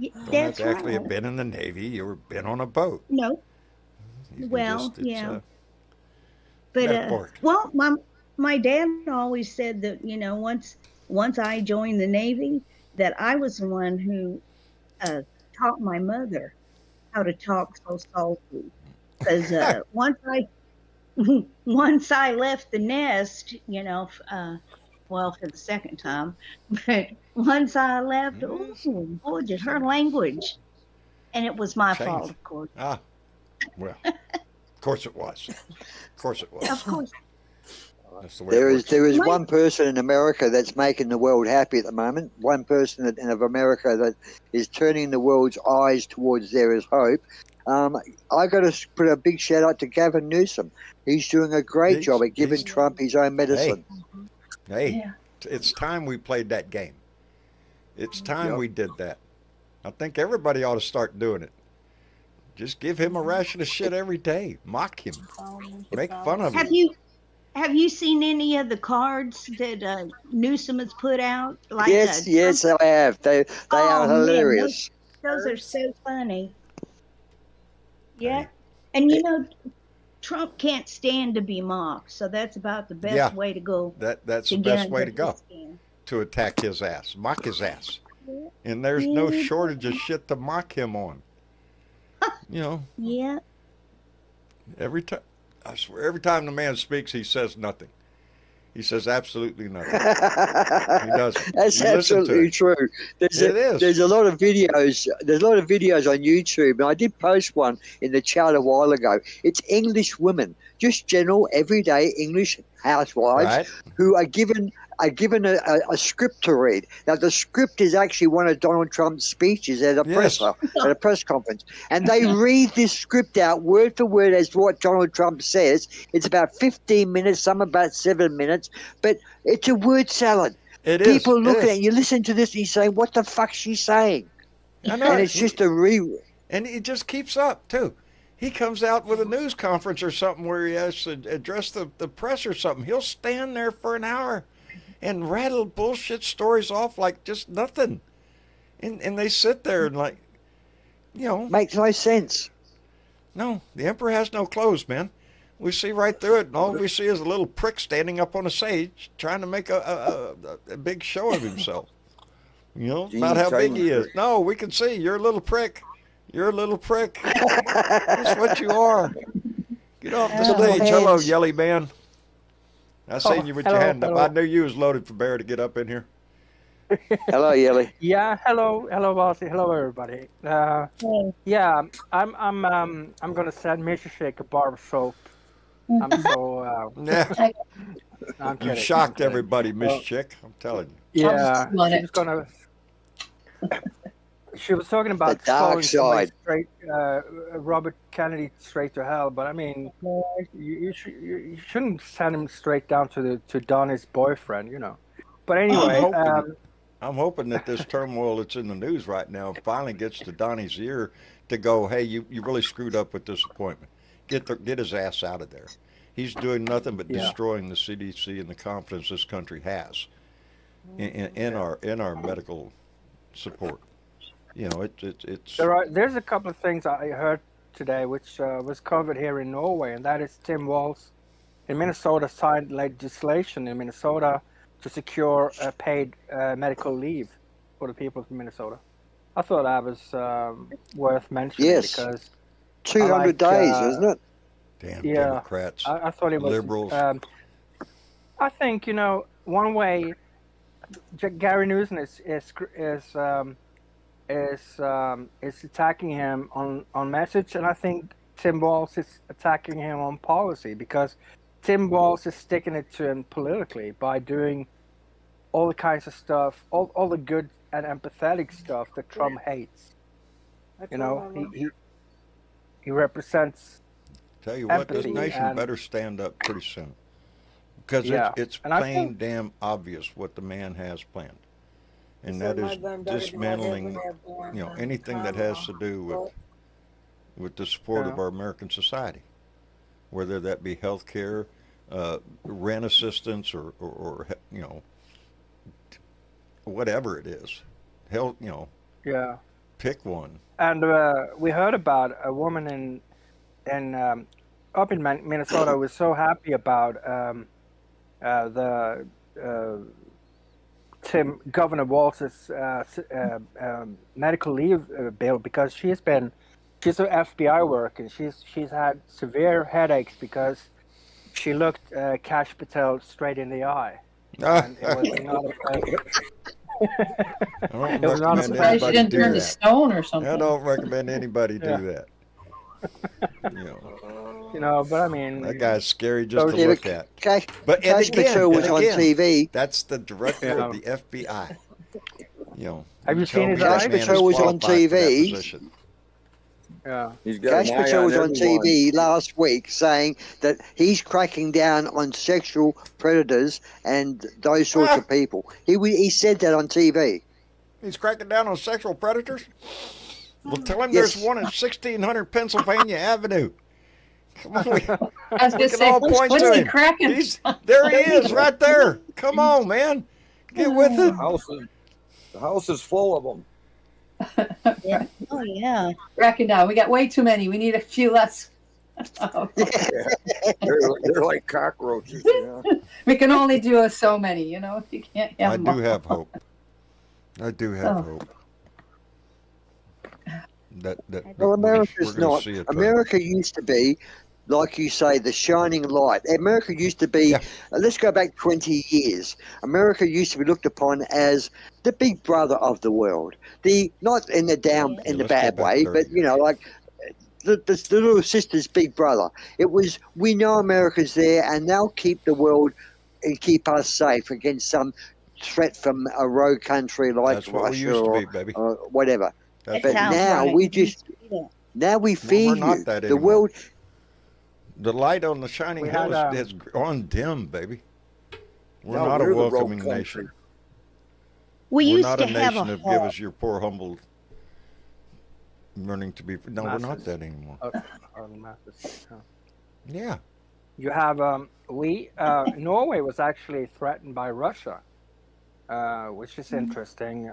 Don't have That's to actually have right. been in the Navy or been on a boat. No, You can Well, it's, yeah. but metaphoric. well, my dad always said that once I joined the Navy, that I was the one who taught my mother how to talk so salty. Because once I left the nest, well, for the second time, but once I left, Yes. oh boy, did her language, and it was my Change. fault, of course. Well, of course it was. Of course it was. Of course. That's the way it works. There is one person in America that's making the world happy at the moment. One person of America that is turning the world's eyes towards there is hope. I got to put a big shout out to Gavin Newsom. He's doing a great job at giving Trump his own medicine. Hey, it's time we played that game. It's time we did that. I think everybody ought to start doing it. Just give him a ration of shit every day. Mock him. Make fun of him. Have you seen any of the cards that Newsom has put out? Like, yes, I have. They are hilarious. Man, those are so funny. Yeah. And Trump can't stand to be mocked, so that's about the best way to go. That's the best way to go. To attack his ass. Mock his ass. And there's no shortage of shit to mock him on. Yeah. Every time, I swear, every time the man speaks, he says nothing. He says absolutely nothing. He doesn't. That's absolutely true. There's a lot of videos. There's a lot of videos on YouTube, and I did post one in the chat a while ago. It's English women, just general everyday English housewives who are given a script to read. Now, the script is actually one of Donald Trump's speeches at a press conference. And they read this script out word for word as what Donald Trump says. It's about 15 minutes, some about 7 minutes, but it's a word salad. People look at it, and you listen to this, and you say, what the fuck's she saying? I know. And it's just a And it just keeps up, too. He comes out with a news conference or something where he has to address the press or something. He'll stand there for an hour and rattle bullshit stories off like just nothing. And they sit there and makes no sense. No, the emperor has no clothes, man. We see right through it, and all we see is a little prick standing up on a stage trying to make a big show of himself. About how big he is. No, we can see you're a little prick. You're a little prick. That's what you are. Get off the stage. Hello, Yelly Man. I seen you with your hand up. I knew you was loaded for bear to get up in here. Hello, Yelly. Yeah, hello, Bossy. Hello, everybody. Yeah, I'm gonna send Mr. Shake a bar of soap. I'm so. I'm kidding. You shocked everybody, Miss Chick. I'm telling you. Yeah, she was gonna. She was talking about the dark side. Straight, Robert Kennedy straight to hell, but I mean, you shouldn't send him straight down to Donnie's boyfriend, But anyway, I'm hoping that this turmoil that's in the news right now finally gets to Donnie's ear to go, hey, you really screwed up with this appointment. Get his ass out of there. He's doing nothing but destroying the CDC and the confidence this country has in our medical support. It's. There's a couple of things I heard today, which was covered here in Norway, and that is Tim Walz in Minnesota signed legislation in Minnesota to secure paid medical leave for the people of Minnesota. I thought that was worth mentioning because 200 days, isn't it? Damn Democrats. I thought it was liberals. I think one way Gary Newsom is attacking him on message, and I think Tim Walz is attacking him on policy because Tim Walz is sticking it to him politically by doing all the kinds of stuff, all the good and empathetic stuff that Trump hates. He represents. Tell you what, this empathy nation better stand up pretty soon because it's plain damn obvious what the man has planned. And that is dismantling, anything that has to do with the support of our American society, whether that be health care, rent assistance, or whatever it is. Health, pick one. And we heard about a woman up in Minnesota who was so happy about the Governor Walz's medical leave bill because she's an FBI worker and she's had severe headaches because she looked Kash Patel straight in the eye. And it was not it was not surprised she didn't turn to stone or something. I don't recommend anybody do that. But I mean, That guy's scary just to Yeah, look but at. Cash, But Cash Patel was on TV. that's the director Yeah. of the FBI. Have you tell seen me his that eyes? Cash man is Patel was on qualified for that TV. position. yeah, He's got an Cash eye Patel on was on everyone. TV last week saying that he's cracking down on sexual predators and those sorts of people. He said that on TV. He's cracking down on sexual predators? Well, tell him Yes. there's one in 1600 Pennsylvania Avenue. Come on, we I was we gonna can say, all point what's to he him. cracking? There he is, right there. Come on, man. Get with it. The house is full of them. Oh yeah. Cracking down. We got way too many. We need a few less. Oh. They're like cockroaches. Yeah. We can only do so many, you can't have I them do all. have hope. I do have Oh. hope. That Well, America's we're gonna not. see it. America used to be, like you say, the shining light. America used to be. Yeah. Let's go back 20 years. America used to be looked upon as the big brother of the world. Not in the let's go bad back way, 30 but like the little sister's big brother. It was, we know America's there, and they'll keep the world and keep us safe against some threat from a rogue country like That's what we Russia used to or be, baby. whatever. That's But what we sounds now right. we just now we fear we're not you. that The anymore. world. The light on the shining We hill had, has gone dim, baby. We're Now not a we're the rogue welcoming country. nation. We We're used not to a have nation a of give hall. us your poor humble learning to be. No, we're not Masses. that anymore. masses, yeah. Yeah. You have Norway was actually threatened by Russia, which is interesting.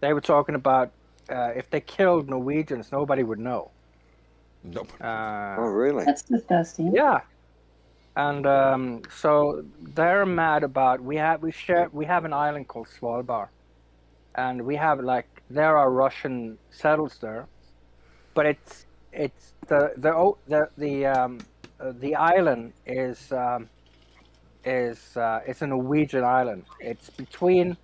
They were talking about if they killed Norwegians, nobody would know. Nope. Oh, really? That's disgusting. Yeah, and so they're mad about we have an island called Svalbard, and we have there are Russian settlers there, but it's the island is it's a Norwegian island. It's between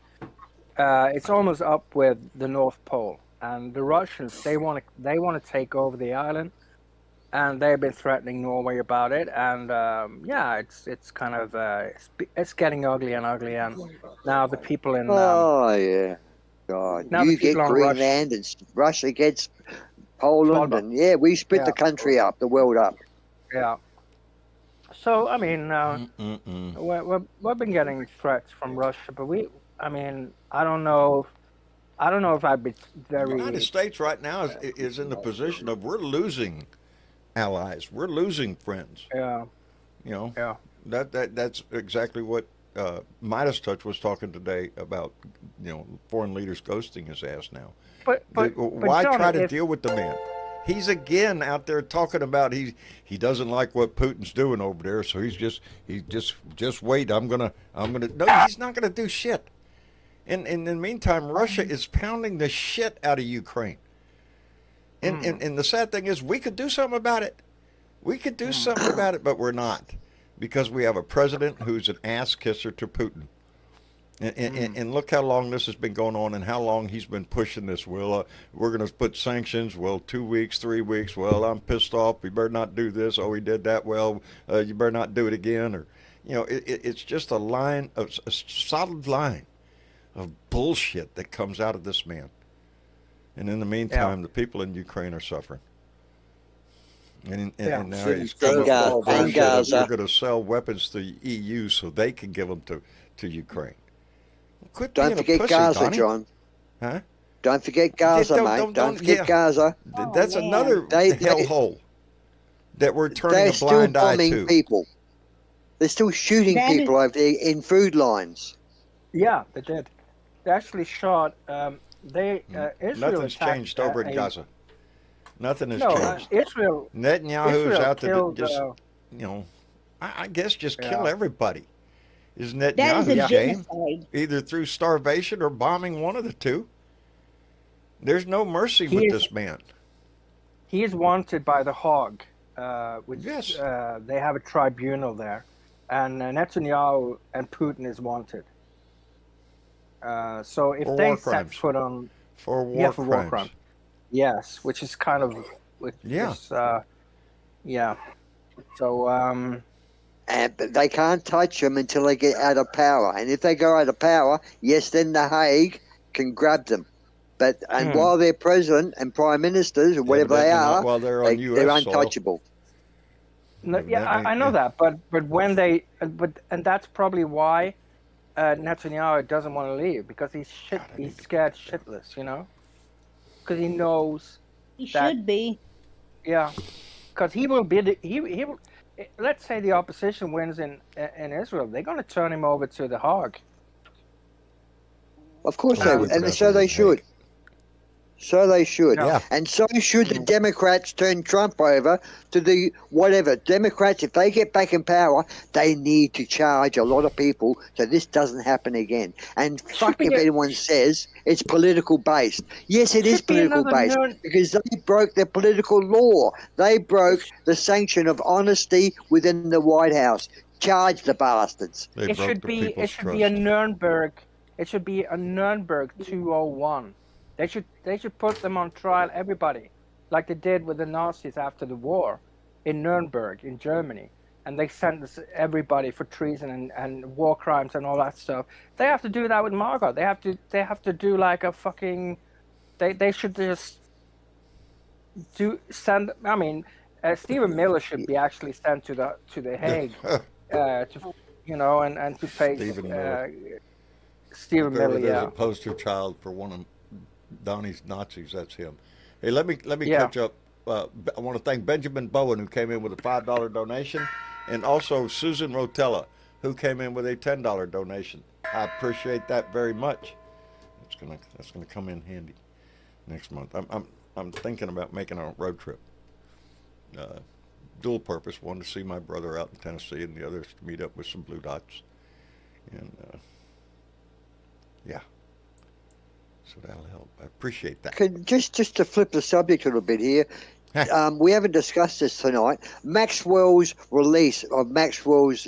it's almost up with the North Pole, and the Russians they want to take over the island, and they've been threatening Norway about it. And it's kind of it's getting ugly and now the people in Oh yeah, God! now the You get people on Greenland and Russia gets Poland, Svalbard. and we split Yeah. the country up, the world up. yeah. So I mean, we've been getting threats from Russia, but I don't know if I'd be The very. United States right now is in the position of we're losing allies. We're losing friends. Yeah, You know. yeah. That's exactly what Midas Touch was talking today about. Foreign leaders ghosting his ass now. But Why John, try to if- deal with the man? He's again out there talking about he doesn't like what Putin's doing over there, so he's just wait. I'm gonna no, he's not gonna do shit. And in the meantime, Russia is pounding the shit out of Ukraine. And the sad thing is, we could do something about it. We could do something about it, but we're not, because we have a president who's an ass kisser to Putin. And look how long this has been going on, and how long he's been pushing this. Well, we're going to put sanctions. Well, 2 weeks, 3 weeks. Well, I'm pissed off. We better not do this. Oh, he did that. Well, you better not do it again. Or, it's just a solid line of bullshit that comes out of this man. And in the meantime, the people in Ukraine are suffering. And now he's come up with And Gaza. we're going to sell weapons to the EU so they can give them to Ukraine. Quit Don't being a forget pussy, Gaza, Donnie. John. Huh? Don't forget Gaza, mate. Don't forget Gaza. That's man. another They- hellhole that we're turning They're a still blind eye bombing to. people. They're still shooting That is- people over there in food lines. Yeah, they did. They actually shot. Israel Nothing's attacked, changed over in a- Gaza. Nothing has No, changed. Israel. Netanyahu's Israel out to killed, just, I guess just Yeah. kill everybody. Is That is Netanyahu's a game? genocide. Either through starvation or bombing, one of the two. There's no mercy He with is- this man. He is wanted by the Hague, which Yes. they have a tribunal there, and Netanyahu and Putin is wanted. So if For they war set crimes. foot on, For war for war crimes. crimes. Yes, which is kind of, Yeah. is, yeah. So But they can't touch them until they get out of power. And if they go out of power, yes, then The Hague can grab them. But while they're president and prime ministers or whatever they Evidently not are, while they're on they're U.S. soil. untouchable. no, yeah, Evidently, I know that, but when they and that's probably why Netanyahu doesn't want to leave, because he's scared shitless, you know, because he knows He that, should be. yeah, because he will be he will. Let's say the opposition wins in Israel, they're going to turn him over to the Hague. Of course they would, and so they should. So they should. Yeah. And so should the Democrats turn Trump over to the whatever. Democrats, if they get back in power, they need to charge a lot of people so this doesn't happen again. And fuck if anyone says it's political based. Yes, it is political based because they broke their political law. They broke the sanction of honesty within the White House. Charge the bastards. It should be a Nuremberg. It should be a Nuremberg 201. They should put them on trial, everybody, like they did with the Nazis after the war in Nuremberg in Germany, and they sentenced everybody for treason and war crimes and all that stuff. They have to do that with Margot. They have to do like a fucking. They should just send. I mean, Stephen Miller should be actually sent to the Hague, to, you know, and to face Stephen Miller. There's a poster child for one of Donnie's Nazis, that's him. Hey, let me catch up. I want to thank Benjamin Bowen, who came in with a $5 donation, and also Susan Rotella, who came in with a $10 donation. I appreciate that very much. That's gonna come in handy next month. I'm thinking about making a road trip. Dual purpose, one to see my brother out in Tennessee, and the other is to meet up with some Blue Dots. And yeah. So that'll help. I appreciate that. Just to flip the subject a little bit here, we haven't discussed this tonight. Maxwell's release of Maxwell's,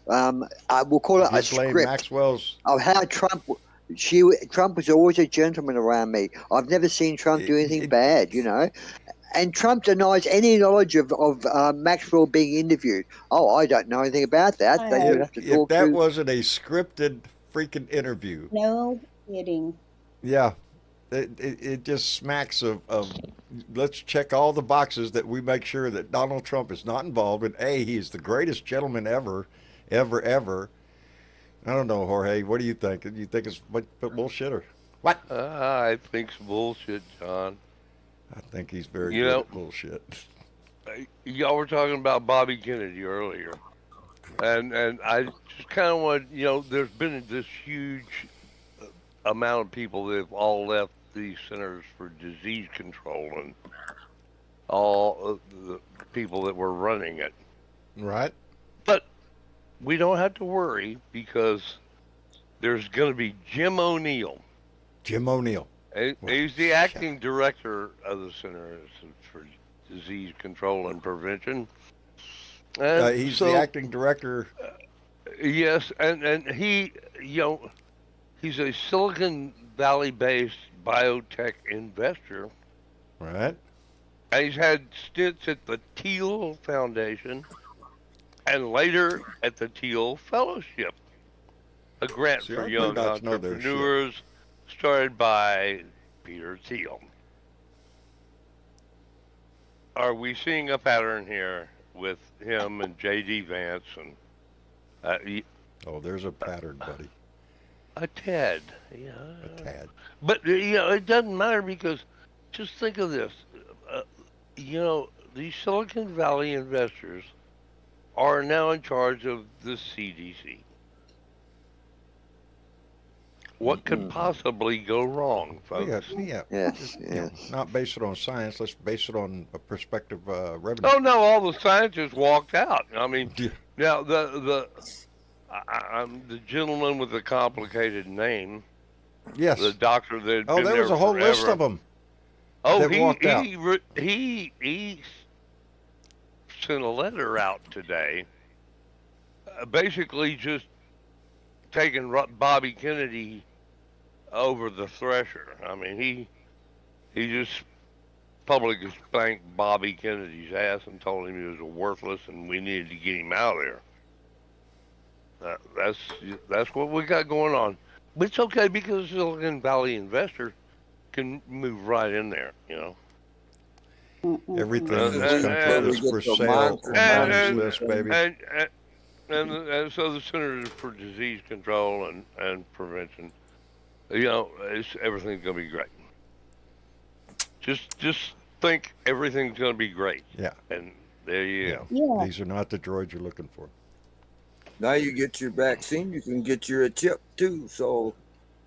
we'll call it a script Maxwell's of how Trump was always a gentleman around me. I've never seen Trump do anything bad, you know. And Trump denies any knowledge of Maxwell being interviewed. Oh, I don't know anything about that. If that wasn't a scripted freaking interview. No kidding. Yeah, it just smacks of let's check all the boxes that we make sure that Donald Trump is not involved in. He's the greatest gentleman ever. I don't know, Jorge. What do you think? Do you think it's bullshit or what? I think it's bullshit, John. I think he's very good at bullshit. Y'all were talking about Bobby Kennedy earlier, and I just kind of want, you know, there's been this huge amount of people that have all left the Centers for Disease Control and all of the people that were running it. Right. But we don't have to worry because there's going to be Jim O'Neill. He's the acting director of the Centers for Disease Control and Prevention. And he's the acting director. Yes, and he, you know, he's a Silicon Valley-based biotech investor. Right. And he's had stints at the Teal Foundation and later at the Teal Fellowship, a grant for young entrepreneurs started by Peter Thiel. Are we seeing a pattern here with him and J.D. Vance and? There's a pattern, buddy. A tad, yeah. A tad. But you know, it doesn't matter because just think of this. You know, these Silicon Valley investors are now in charge of the CDC. What could possibly go wrong, folks? Yes. Not base it on science. Let's base it on a prospective revenue. Oh no, all the scientists walked out. I mean, now the gentleman with the complicated name. Yes. The doctor that had been there was a whole list of them. Oh, he sent a letter out today, basically just taking Bobby Kennedy over the thresher. I mean, he just public spanked Bobby Kennedy's ass and told him he was worthless and we needed to get him out of there. That's what we got going on. But it's okay because Silicon Valley investors can move right in there, you know. Everything in this country is for sale on Donnie's list, baby. And so the Centers for Disease Control and Prevention, you know, everything's going to be great. Just think everything's going to be great. Yeah. And there you go. Yeah. These are not the droids you're looking for. Now you get your vaccine, you can get your chip too. So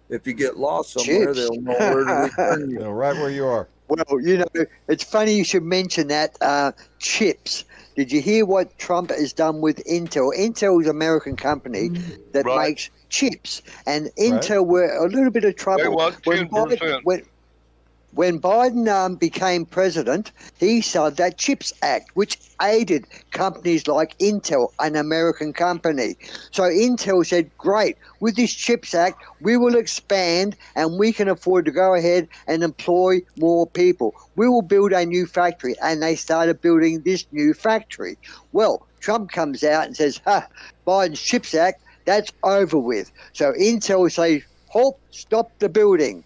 if you get lost somewhere, Chips. they'll know where to return you. You know, right where you are. Well, you know, it's funny you should mention that chips. Did you hear what Trump has done with Intel? Intel is an American company that makes chips, and Intel were a little bit of trouble. They want 10%. When Biden became president, he signed that CHIPS Act, which aided companies like Intel, an American company. So Intel said, great, with this CHIPS Act, we will expand and we can afford to go ahead and employ more people. We will build a new factory. And they started building this new factory. Well, Trump comes out and says, Biden's CHIPS Act, that's over with. So Intel say, halt, stop the building.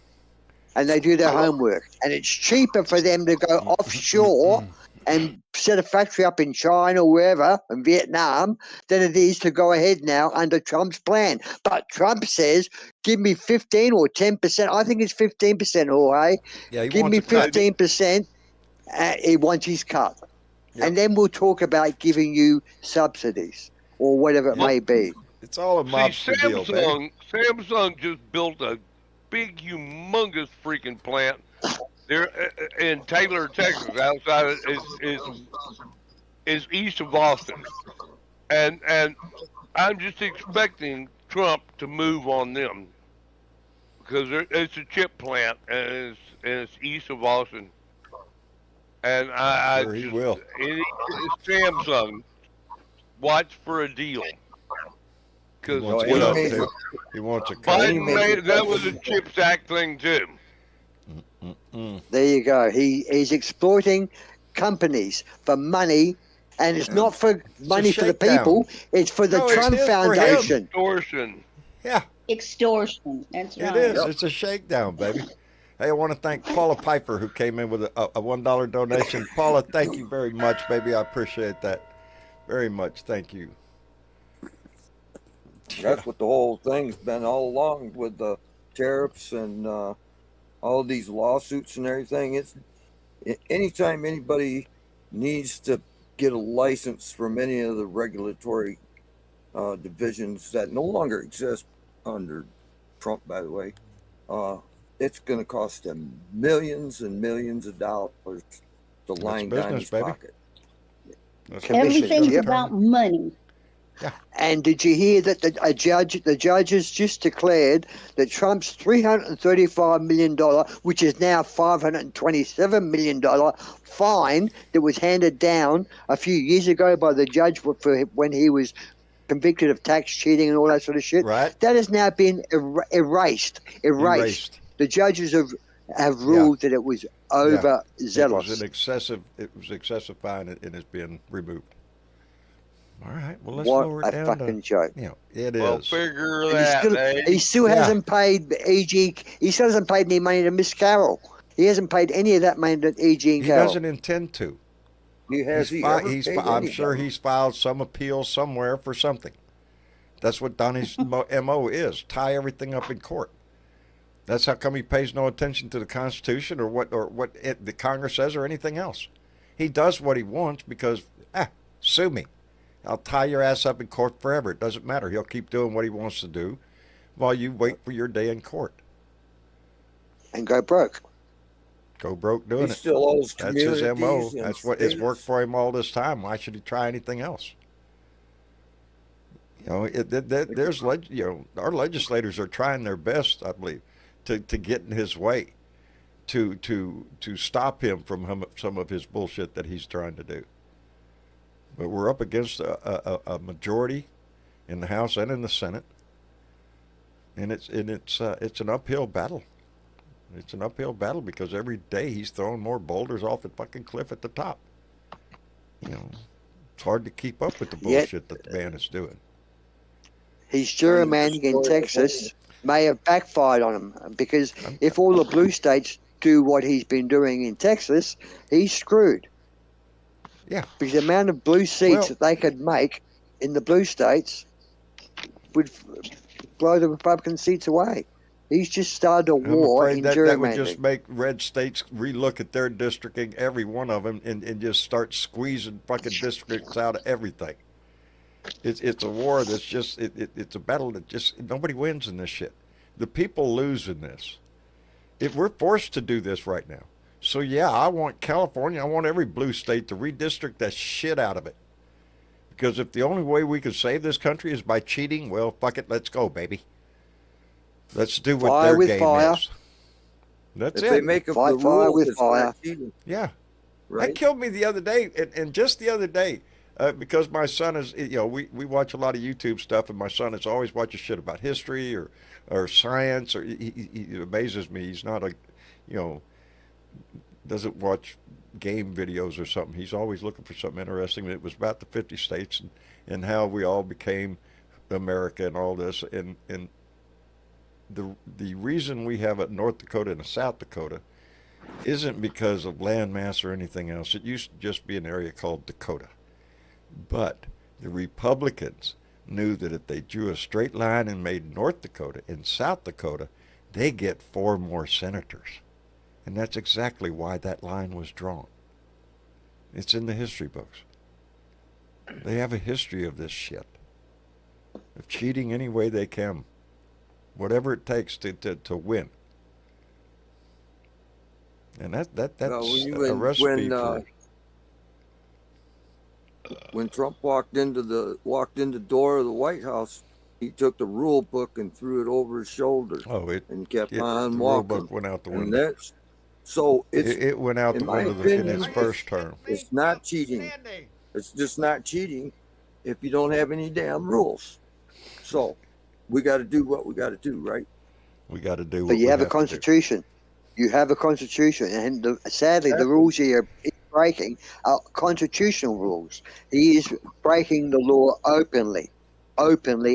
And they do their homework. And it's cheaper for them to go offshore and set a factory up in China or wherever, in Vietnam, than it is to go ahead now under Trump's plan. But Trump says, give me 15 or 10%. I think it's 15%, Jorge. Yeah, give me 15%. He wants his cut. Yep. And then we'll talk about giving you subsidies or whatever it may be. It's all a mobster deal, baby. Samsung just built a big, humongous freaking plant there in Taylor, Texas, outside is east of Austin, and I'm just expecting Trump to move on them because it's a chip plant and it's east of Austin, and I sure just, he will. It's Samsung, watch for a deal. He wants a cut. Biden made that was a CHIPS Act thing too. There you go. He's exploiting companies for money, and it's not for money for the people. It's for the Trump Foundation. Extortion. Yeah. Extortion. That's right. It is. It's a shakedown, baby. Hey, I want to thank Paula Piper, who came in with a $1 donation. Paula, thank you very much, baby. I appreciate that very much. Thank you. That's what the whole thing's been all along with the tariffs and all these lawsuits and everything. It's anytime anybody needs to get a license from any of the regulatory divisions that no longer exist under Trump, by the way, it's going to cost them millions and millions of dollars to line down his pocket. Everything's about money. Yeah. And did you hear that the judges just declared that Trump's $335 million, which is now $527 million fine that was handed down a few years ago by the judge for when he was convicted of tax cheating and all that sort of shit, right? That has now been erased. The judges have ruled that it was overzealous. It was excessive fine and it's been removed. All right, well, let's what lower it down. What a fucking joke! You know, it well, is. Figure that. He still hasn't paid E.G. He still hasn't paid any money to Miss Carroll. He hasn't paid any of that money to E.G. and Carroll. He doesn't intend to. I'm sure he's filed some appeal somewhere for something. That's what Donnie's MO is: tie everything up in court. That's how come he pays no attention to the Constitution or what the Congress says or anything else. He does what he wants because sue me. I'll tie your ass up in court forever. It doesn't matter. He'll keep doing what he wants to do while you wait for your day in court. And go broke. Go broke doing it. Still owes That's his MO. That's what it's worked for him all this time. Why should he try anything else? You know, there's our legislators are trying their best, I believe, to get in his way, to stop him from some of his bullshit that he's trying to do. But we're up against a majority in the House and in the Senate, and it's an uphill battle. It's an uphill battle because every day he's throwing more boulders off the fucking cliff at the top. You know, it's hard to keep up with the Yet bullshit that the man is doing. his Trying to gerrymandering in destroy the Texas may have backfired on him because I'm- if all the blue states do what he's been doing in Texas, he's screwed. Yeah. Because the amount of blue seats Well- that they could make in the blue states would blow the Republican seats away. He's just started a I'm war afraid in that would just gerrymandering. make red states relook at their districting, every one of them, and just start squeezing fucking districts out of everything. It's a war that's just it's a battle that just nobody wins in this shit. The people lose in this. We're forced to do this right now. So yeah, I want California. I want every blue state to redistrict that shit out of it. Because if the only way we can save this country is by cheating, well, fuck it, let's go, baby. Let's do what Fire their with game fire. is. That's If they it. make up Fight the fire rules, with it's not fire. cheating, Yeah. That right? killed me the other day, and just the other day, because my son is, we watch a lot of YouTube stuff, and my son is always watching shit about history or science, or he amazes me. He's not doesn't watch game videos or something. He's always looking for something interesting. And it was about the 50 states and how we all became America and all this, and the reason we have a North Dakota and a South Dakota isn't because of land mass or anything else. It used to just be an area called Dakota. But the Republicans knew that if they drew a straight line and made North Dakota and South Dakota, they get 4 more senators. And that's exactly why that line was drawn. It's in the history books. They have a history of this shit, of cheating any way they can, whatever it takes to win. And that's a recipe for. When Trump walked into the door of the White House, he took the rule book and threw it over his shoulder and kept on the walking. rule book went out the And window. It went out in the my window in opinion, his first term. It's not cheating. It's just not cheating if you don't have any damn rules. So we got to do what we got to do, right? We got to do what But you we have a have to do. constitution. You have a constitution, and sadly, the rules here he's breaking are constitutional rules. He is breaking the law openly,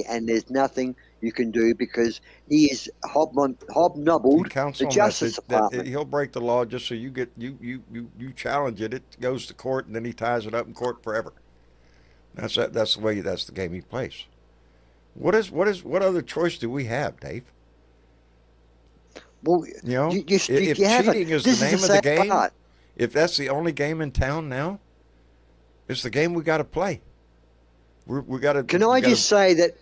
and there's nothing you can do because he is He hobnobbled counts the on Justice that Department. he'll break the law just so you get you challenge it. It goes to court and then he ties it up in court forever. That's the way. That's the game he plays. What other choice do we have, Dave? Well, You know, if if have cheating is the this name of the sad game, part. if that's the only game in town now, it's the game we got to play. We got to. Can I just say that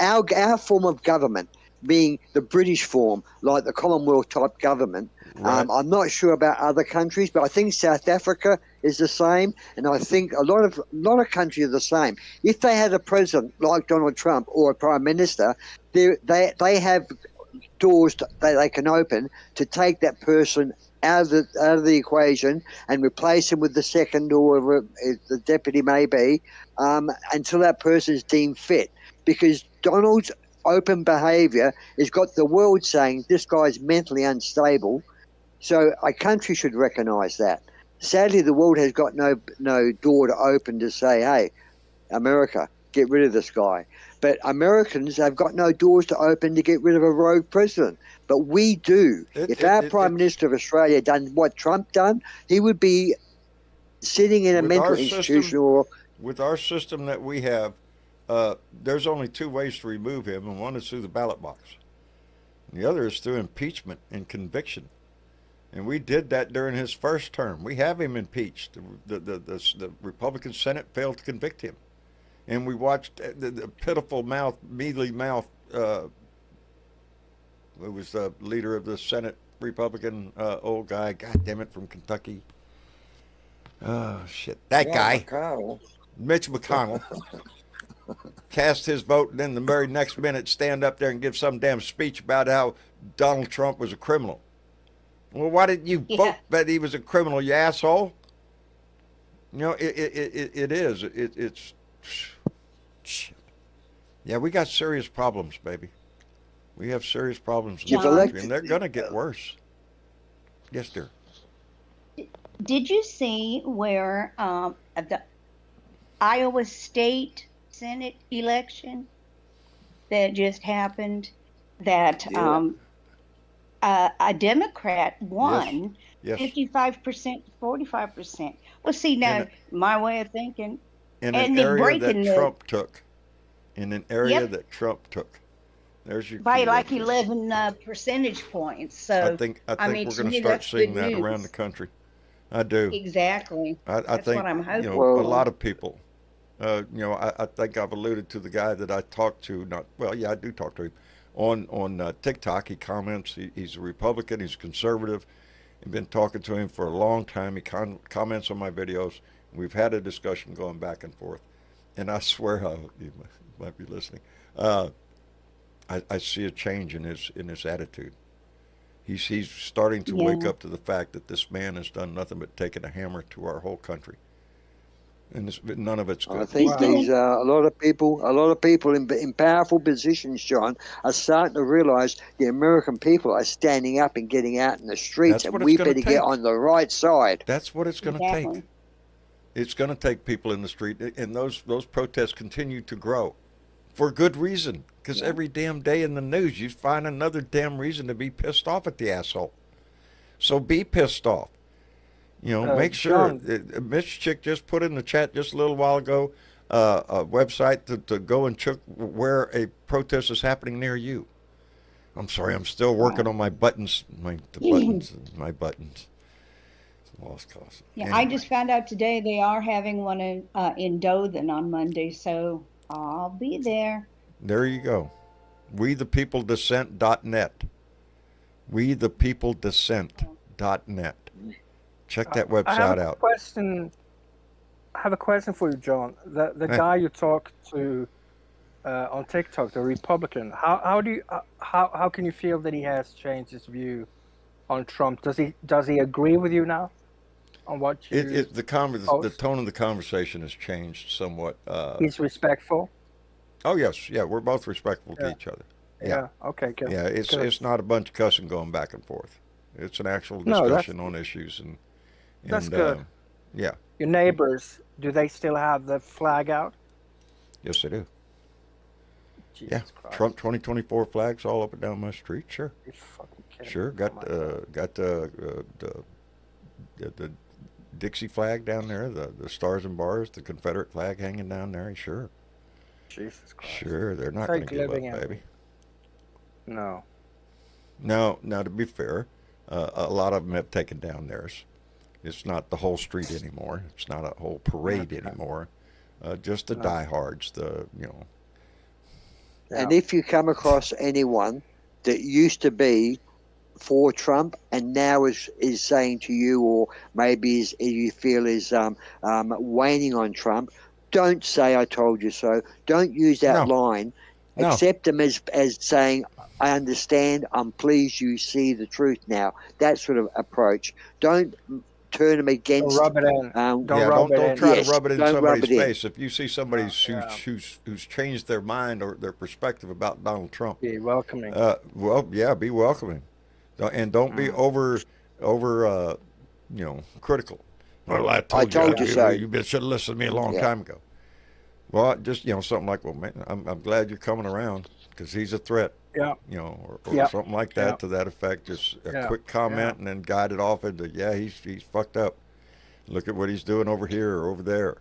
our form of government, being the British form, like the Commonwealth type government, Right. I'm not sure about other countries, but I think South Africa is the same, and I think a lot of countries are the same. If they had a president like Donald Trump or a prime minister, they have doors that they can open to take that person out of the equation and replace him with the second or whoever the deputy may be, until that person is deemed fit. Because Donald's open behaviour has got the world saying this guy's mentally unstable. So a country should recognise that. Sadly, the world has got no door to open to say, hey, America, get rid of this guy. But Americans have got no doors to open to get rid of a rogue president. But we do. If our Prime Minister of Australia had done what Trump done, he would be sitting in a With mental our institution system- or With our system that we have, there's only 2 ways to remove him, and one is through the ballot box. And the other is through impeachment and conviction. And we did that during his first term. We have him impeached. The Republican Senate failed to convict him. And we watched the pitiful mouth, mealy mouth, who was the leader of the Senate, Republican old guy, God damn it, from Kentucky. Oh, shit. That guy, Mitch McConnell, cast his vote and then the very next minute stand up there and give some damn speech about how Donald Trump was a criminal. Well, why didn't you vote that he was a criminal, you asshole? You know, it is. It's shit. Yeah, we got serious problems, baby. We have serious problems in this country, and they're going to get worse. Yes, dear. Did you see where the Iowa State Senate election that just happened? That Yeah. a Democrat Yes. won Yes. 55% to 45%. Well, see, In now my way of thinking, an and they're area that breaking the, Trump took. In an area yep, that Trump took. There's your by key right like there. 11 percentage points. I So, think I I think mean, we're to going to me, start that's good seeing that around the news. country. I do. Exactly. I That's what think, I'm you hoping know, a for. lot of people, I think I've alluded to the guy that I talked to, not, well, yeah, I do talk to him on TikTok. He comments, he's a Republican, he's conservative. I've been talking to him for a long time. He comments on my videos. We've had a discussion going back and forth. And I swear, you might be listening, I see a change in his attitude. He's starting to wake Yeah. up to the fact that this man has done nothing but taken a hammer to our whole country, and none of it's I good. He's think doing, these a lot of people in powerful positions, John, are starting to realise the American people are standing up and getting out in the streets, That's and what it's we going to better get take. on the right side. That's what it's going to take. exactly. It's going to take people in the street, and those protests continue to grow for good reason. Because Yeah. every damn day in the news, you find another damn reason to be pissed off at the asshole. So be pissed off. You know, make sure. John, Mitch Chick just put in the chat just a little while ago a website to go and check where a protest is happening near you. I'm sorry, I'm still working Right. on my buttons, my buttons. It's a lost cause. Yeah, I Anyway, just found out today they are having one in Dothan on Monday, so I'll be there. there you go. WeThePeopleDissent.net. WeThePeopleDissent.net. Check that I have website a out. question. I have a question for you, John. The Eh, guy you talked to on TikTok, the Republican. How do you how can you feel that he has changed his view on Trump? Does he agree with you now on what you the post? tone of the conversation has changed somewhat. He's respectful. Oh yes, yeah, we're both respectful to Yeah. each other. Yeah, Yeah. Okay. Good. yeah, it's Good. it's not a bunch of cussing going back and forth. It's an actual No, discussion on issues that's and good. yeah, Your neighbors, do they still have the flag out? yes they do. Yeah, Jesus Christ. Trump 2024 flags all up and down my street. Sure, You fucking kidding sure. me. Got Oh my God. the Dixie flag down there, the stars and bars, the Confederate flag hanging down there. Sure, Jesus Christ. sure. They're not It's going like to give up, living in. baby. No. Now to be fair, a lot of them have taken down theirs. It's not the whole street anymore. It's not a whole parade Okay. anymore. Just the No. diehards, And Yeah. if you come across anyone that used to be for Trump and now is saying to you, or maybe you feel is waning on Trump, don't say "I told you so." Don't use that No, line. no. Accept them as saying, "I understand. I'm pleased you see the truth now." That sort of approach. Don't turn them Don't against. rub it in. Don't Yeah, rub it don't in. try to Yes, rub it in don't rub somebody's it in. face. If you see somebody Yeah. who's changed their mind or their perspective about Donald Trump, Be welcoming. well, yeah, be welcoming, and don't be Mm. over critical. Well, I I told you, told you so. you should have listened to me a long Yeah. time ago. Well, just something like, well, man, I'm glad you're coming around because he's a threat, Yeah. or Yeah. something like Yeah. that to that effect. Just a Yeah. quick comment and then guide it off into, yeah, he's fucked up. Look at what he's doing over here or over there.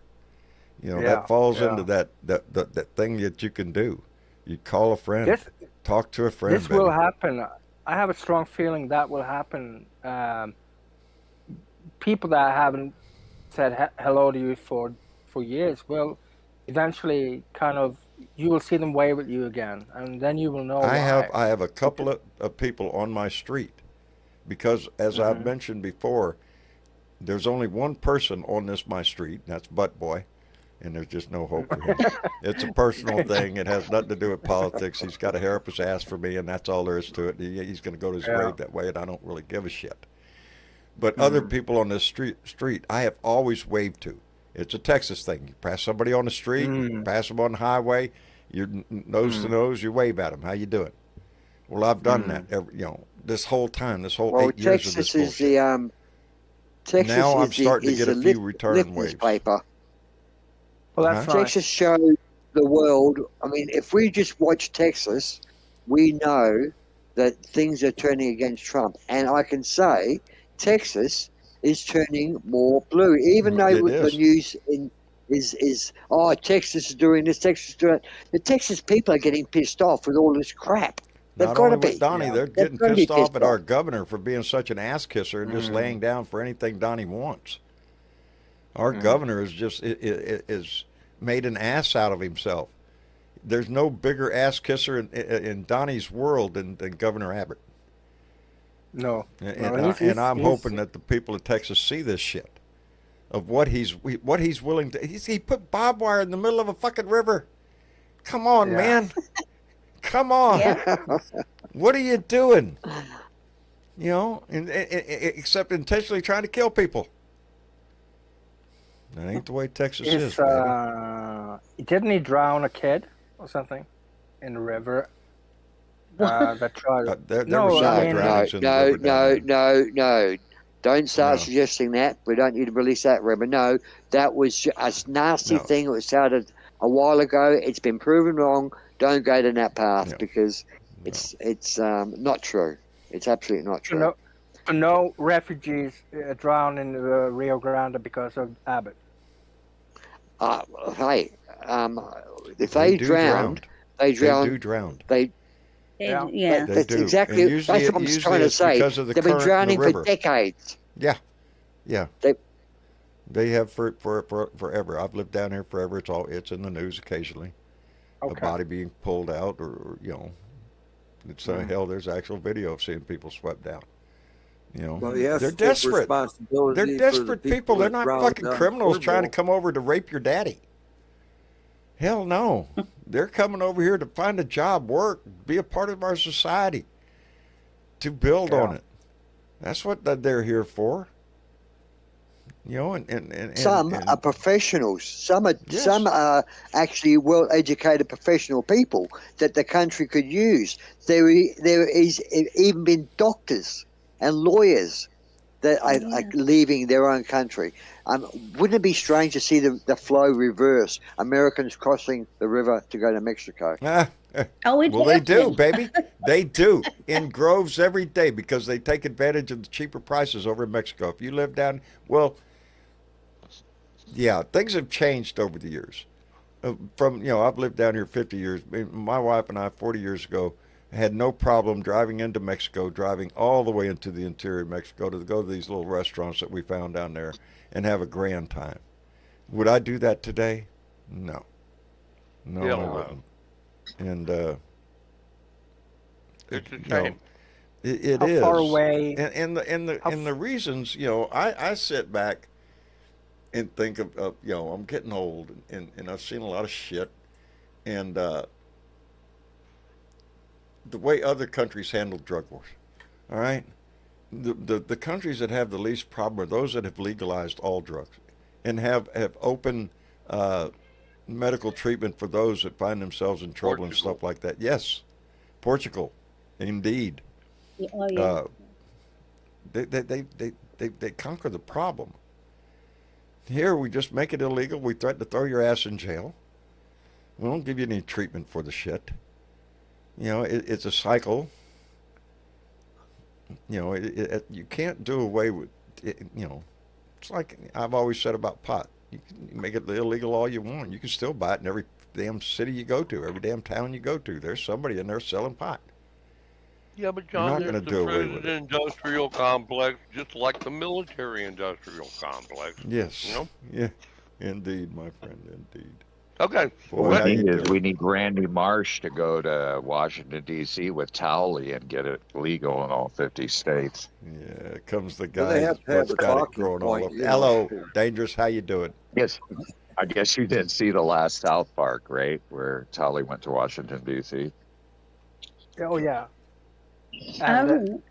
Yeah. That falls Yeah. into that thing that you can do. You call a friend, This talk to a friend, this will baby. happen. I have a strong feeling that will happen. People that haven't said hello to you for years will eventually kind of, you will see them wave at you again, and then you will know I why. have a couple of people on my street because, as I've Mhm. mentioned before, there's only one person on my street, and that's Butt Boy, and there's just no hope for him. It's a personal thing. It has nothing to do with politics. He's got a hair up his ass for me, and that's all there is to it. He's going to go to his Yeah. grave that way, and I don't really give a shit. But other people on this street, I have always waved to. It's a Texas thing. You pass somebody on the street, you pass them on the highway, you're nose to nose, you wave at them. How you doing? Well, I've done that this whole time, this whole Well, 8 years of this Texas is bullshit. the Texas Now I'm is the starting to is get the a few return litmus waves. paper. Well, that's Huh? nice. Texas shows the world. I mean, if we just watch Texas, we know that things are turning against Trump. And I can say Texas is turning more blue, even though It the is. news is Texas is doing this, Texas is doing it. The Texas people are getting pissed off with all this crap. They've Not got to only with be. Donnie, Yeah. they're They've getting got to be pissed off pissed at off. our governor for being such an ass kisser and just laying down for anything Donnie wants. Our governor is just is made an ass out of himself. There's no bigger ass kisser in Donnie's world than Governor Abbott. No. And I'm hoping that the people of Texas see this shit of what he's willing to. He put barbed wire in the middle of a fucking river. Come on, man. Come on. Yeah. What are you doing? Except intentionally trying to kill people. That ain't the way Texas is, baby. Didn't he drown a kid or something in the river? That tried. There were several drownings in the river down there. No. Don't start No. suggesting that. We don't need to release that, Rebbe. No, that was a nasty thing. It was started a while ago. It's been proven wrong. Don't go down that path because it's not true. It's absolutely not true. No refugees drowned in the Rio Grande because of Abbott. Hey, if they drowned, they drowned. They do drown. Yeah. That's exactly. That's what I'm trying to say. They've been drowning for decades. Yeah. They have for forever. I've lived down here forever. It's in the news occasionally. A body being pulled out, or it's hell. There's actual video of seeing people swept out. Well, yes, they're desperate. They're desperate people. They're not fucking criminals trying to come over to rape your daddy. Hell no. They're coming over here to find a job, work, be a part of our society, to build on it. That's what they're here for. Some are professionals. Some are actually well-educated professional people that the country could use. There is even been doctors and lawyers that are leaving their own country. Wouldn't it be strange to see the flow reverse? Americans crossing the river to go to Mexico. Well, they do, baby. They do in groves every day because they take advantage of the cheaper prices over in Mexico. If you live down, things have changed over the years. I've lived down here 50 years. My wife and I, 40 years ago, had no problem driving into Mexico, driving all the way into the interior of Mexico to go to these little restaurants that we found down there and have a grand time. Would I do that today? No. No, I wouldn't. And it's a shame. It How is. far away? And the reasons, I sit back and think of I'm getting old and I've seen a lot of shit, and the way other countries handle drug wars. All right, the countries that have the least problem are those that have legalized all drugs and have open medical treatment for those that find themselves in trouble and stuff like that. Yes, Portugal, indeed. They conquer the problem. Here we just make it illegal. We threaten to throw your ass in jail. We don't give you any treatment for the shit. It's a cycle. You can't do away with it. It's like I've always said about pot. You can make it illegal all you want. You can still buy it in every damn city you go to, every damn town you go to. There's somebody in there selling pot. Yeah, but John, there's the prison industrial complex, just like the military industrial complex. Yes. Yeah. Indeed, my friend. Indeed. Okay. Boy, we need Randy Marsh to go to Washington, D.C. with Towley and get it legal in all 50 states. Yeah, comes the guy what's got it growing all over. Hello, Dangerous. How you doing? Yes. I guess you didn't see the last South Park, right, where Towley went to Washington, D.C.? Oh, yeah. And,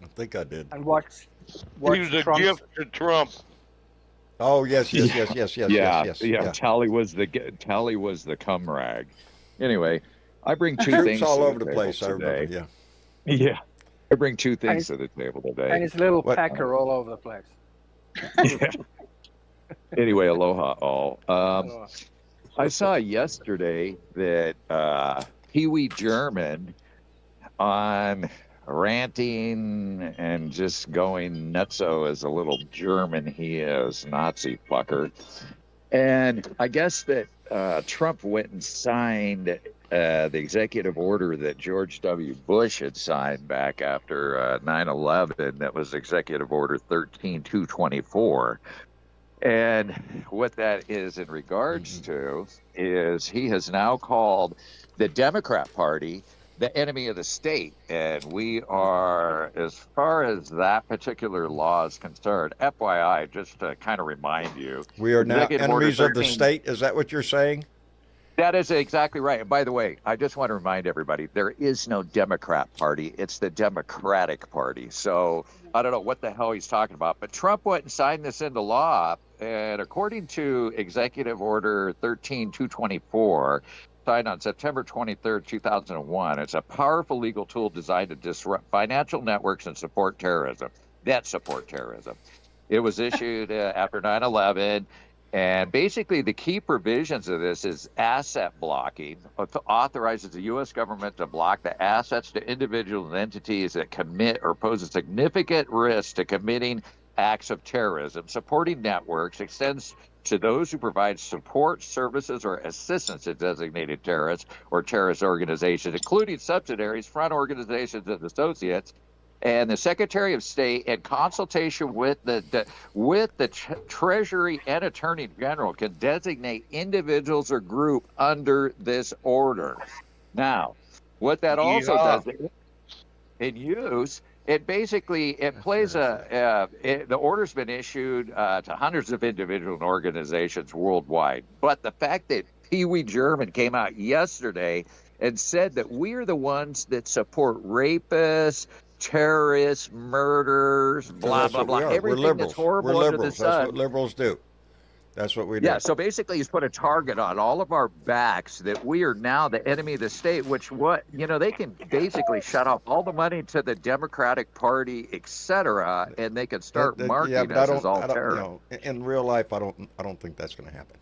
I think I did. And watch he was a gift to Trump. Oh yes. Yeah, Towley was the cum rag. Anyway, I bring two Troops things all to over the the table place. I today. remember. Yeah. Yeah. I bring two things And to the table and today. his little What? pecker all over the place. Yeah. Anyway, aloha all. Aloha. I saw yesterday that Pee Wee German on ranting and just going nutso as a little German he is, Nazi fucker. And I guess that Trump went and signed the executive order that George W. Bush had signed back after 9/11. That was Executive Order 13224. And what that is in regards to is he has now called the Democrat Party the enemy of the state. And we are, as far as that particular law is concerned, FYI, just to kind of remind you, We are now Executive Order enemies of the 13. state. Is that what you're saying? That is exactly right. And by the way, I just want to remind everybody there is no Democrat Party. It's the Democratic Party. So I don't know what the hell he's talking about. But Trump went and signed this into law. And according to Executive Order 13224, signed on September 23rd, 2001, it's a powerful legal tool designed to disrupt financial networks and support terrorism. That support terrorism. It was issued after 9/11. And basically, the key provisions of this is asset blocking. It authorizes the U.S. government to block the assets to individuals and entities that commit or pose a significant risk to committing acts of terrorism. Supporting networks extends to those who provide support, services, or assistance to designated terrorists or terrorist organizations, including subsidiaries, front organizations, and associates. And the Secretary of State, in consultation with the Treasury and Attorney General, can designate individuals or group under this order. Now, what that also does in use, it basically plays the order's been issued to hundreds of individual and organizations worldwide. But the fact that Pee Wee German came out yesterday and said that we're the ones that support rapists, terrorists, murderers, blah, That's blah, what we blah. are. We're Everything that's liberals. horrible We're under the liberals. That's sun. what liberals do. That's what we do. Yeah, so basically he's put a target on all of our backs that we are now the enemy of the state, which they can basically shut off all the money to the Democratic Party, etc., and they can start marking us as all terrorists. In real life, I don't think that's going to happen.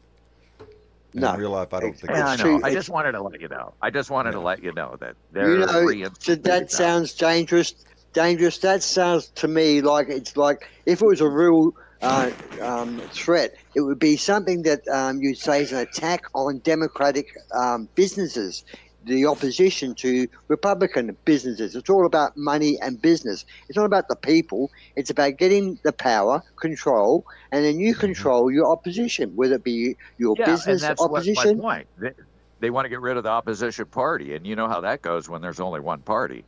No. In real life, I don't think Yeah, I that's know. I just wanted to let you know. To let you know that they're so that sounds dangerous. That sounds to me like it's like if it was a real threat, it would be something that you'd say is an attack on democratic businesses, the opposition to Republican businesses. It's all about money and business. It's not about the people. It's about getting the power, control, and then you control your opposition, whether it be your business and that's opposition. my point. They want to get rid of the opposition party, and you know how that goes when there's only one party.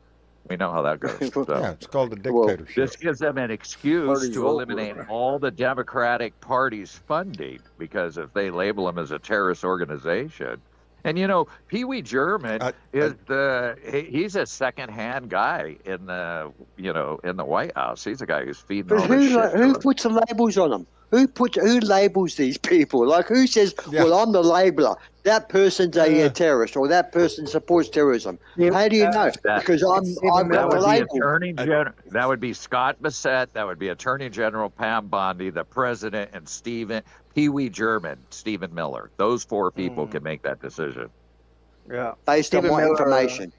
We know how that goes. So. Yeah, it's called a dictatorship. This gives them an excuse to eliminate all the Democratic Party's funding, because if they label them as a terrorist organization. And Pee Wee German he's a second-hand guy in the White House. He's a guy who's feeding all this shit. Who puts the labels on them? Who labels these people? Like who says, "Well, I'm the labeler. That person's a terrorist, or that person supports terrorism." How do you know? Because I've got the label. That would be Scott Bassett. That would be Attorney General Pam Bondi, the President, and Pee Wee German, Stephen Miller. Those four people can make that decision. Yeah, based on what information?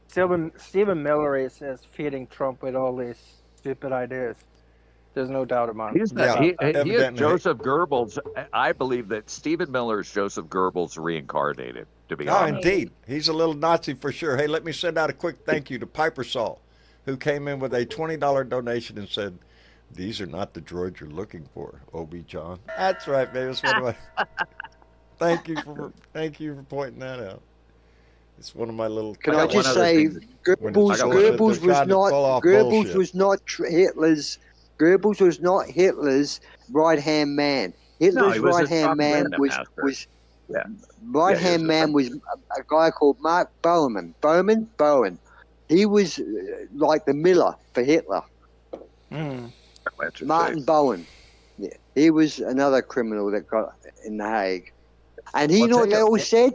Stephen Miller is feeding Trump with all these stupid ideas. There's no doubt about it. He is Joseph Goebbels. I believe that Stephen Miller is Joseph Goebbels reincarnated, to be honest. Indeed. He's a little Nazi for sure. Hey, let me send out a quick thank you to Piper Saul, who came in with a $20 donation and said, "These are not the droids you're looking for, Obi John." That's right, baby. That's one of my... Thank you for pointing that out. It's one of my little... Can I just say, Goebbels was not Hitler's right-hand man. Hitler's right-hand man was a guy called Mark Bowen. Bowen. He was like the Miller for Hitler. Martin Bowen. Yeah, he was another criminal that got in The Hague. And you know what they always said?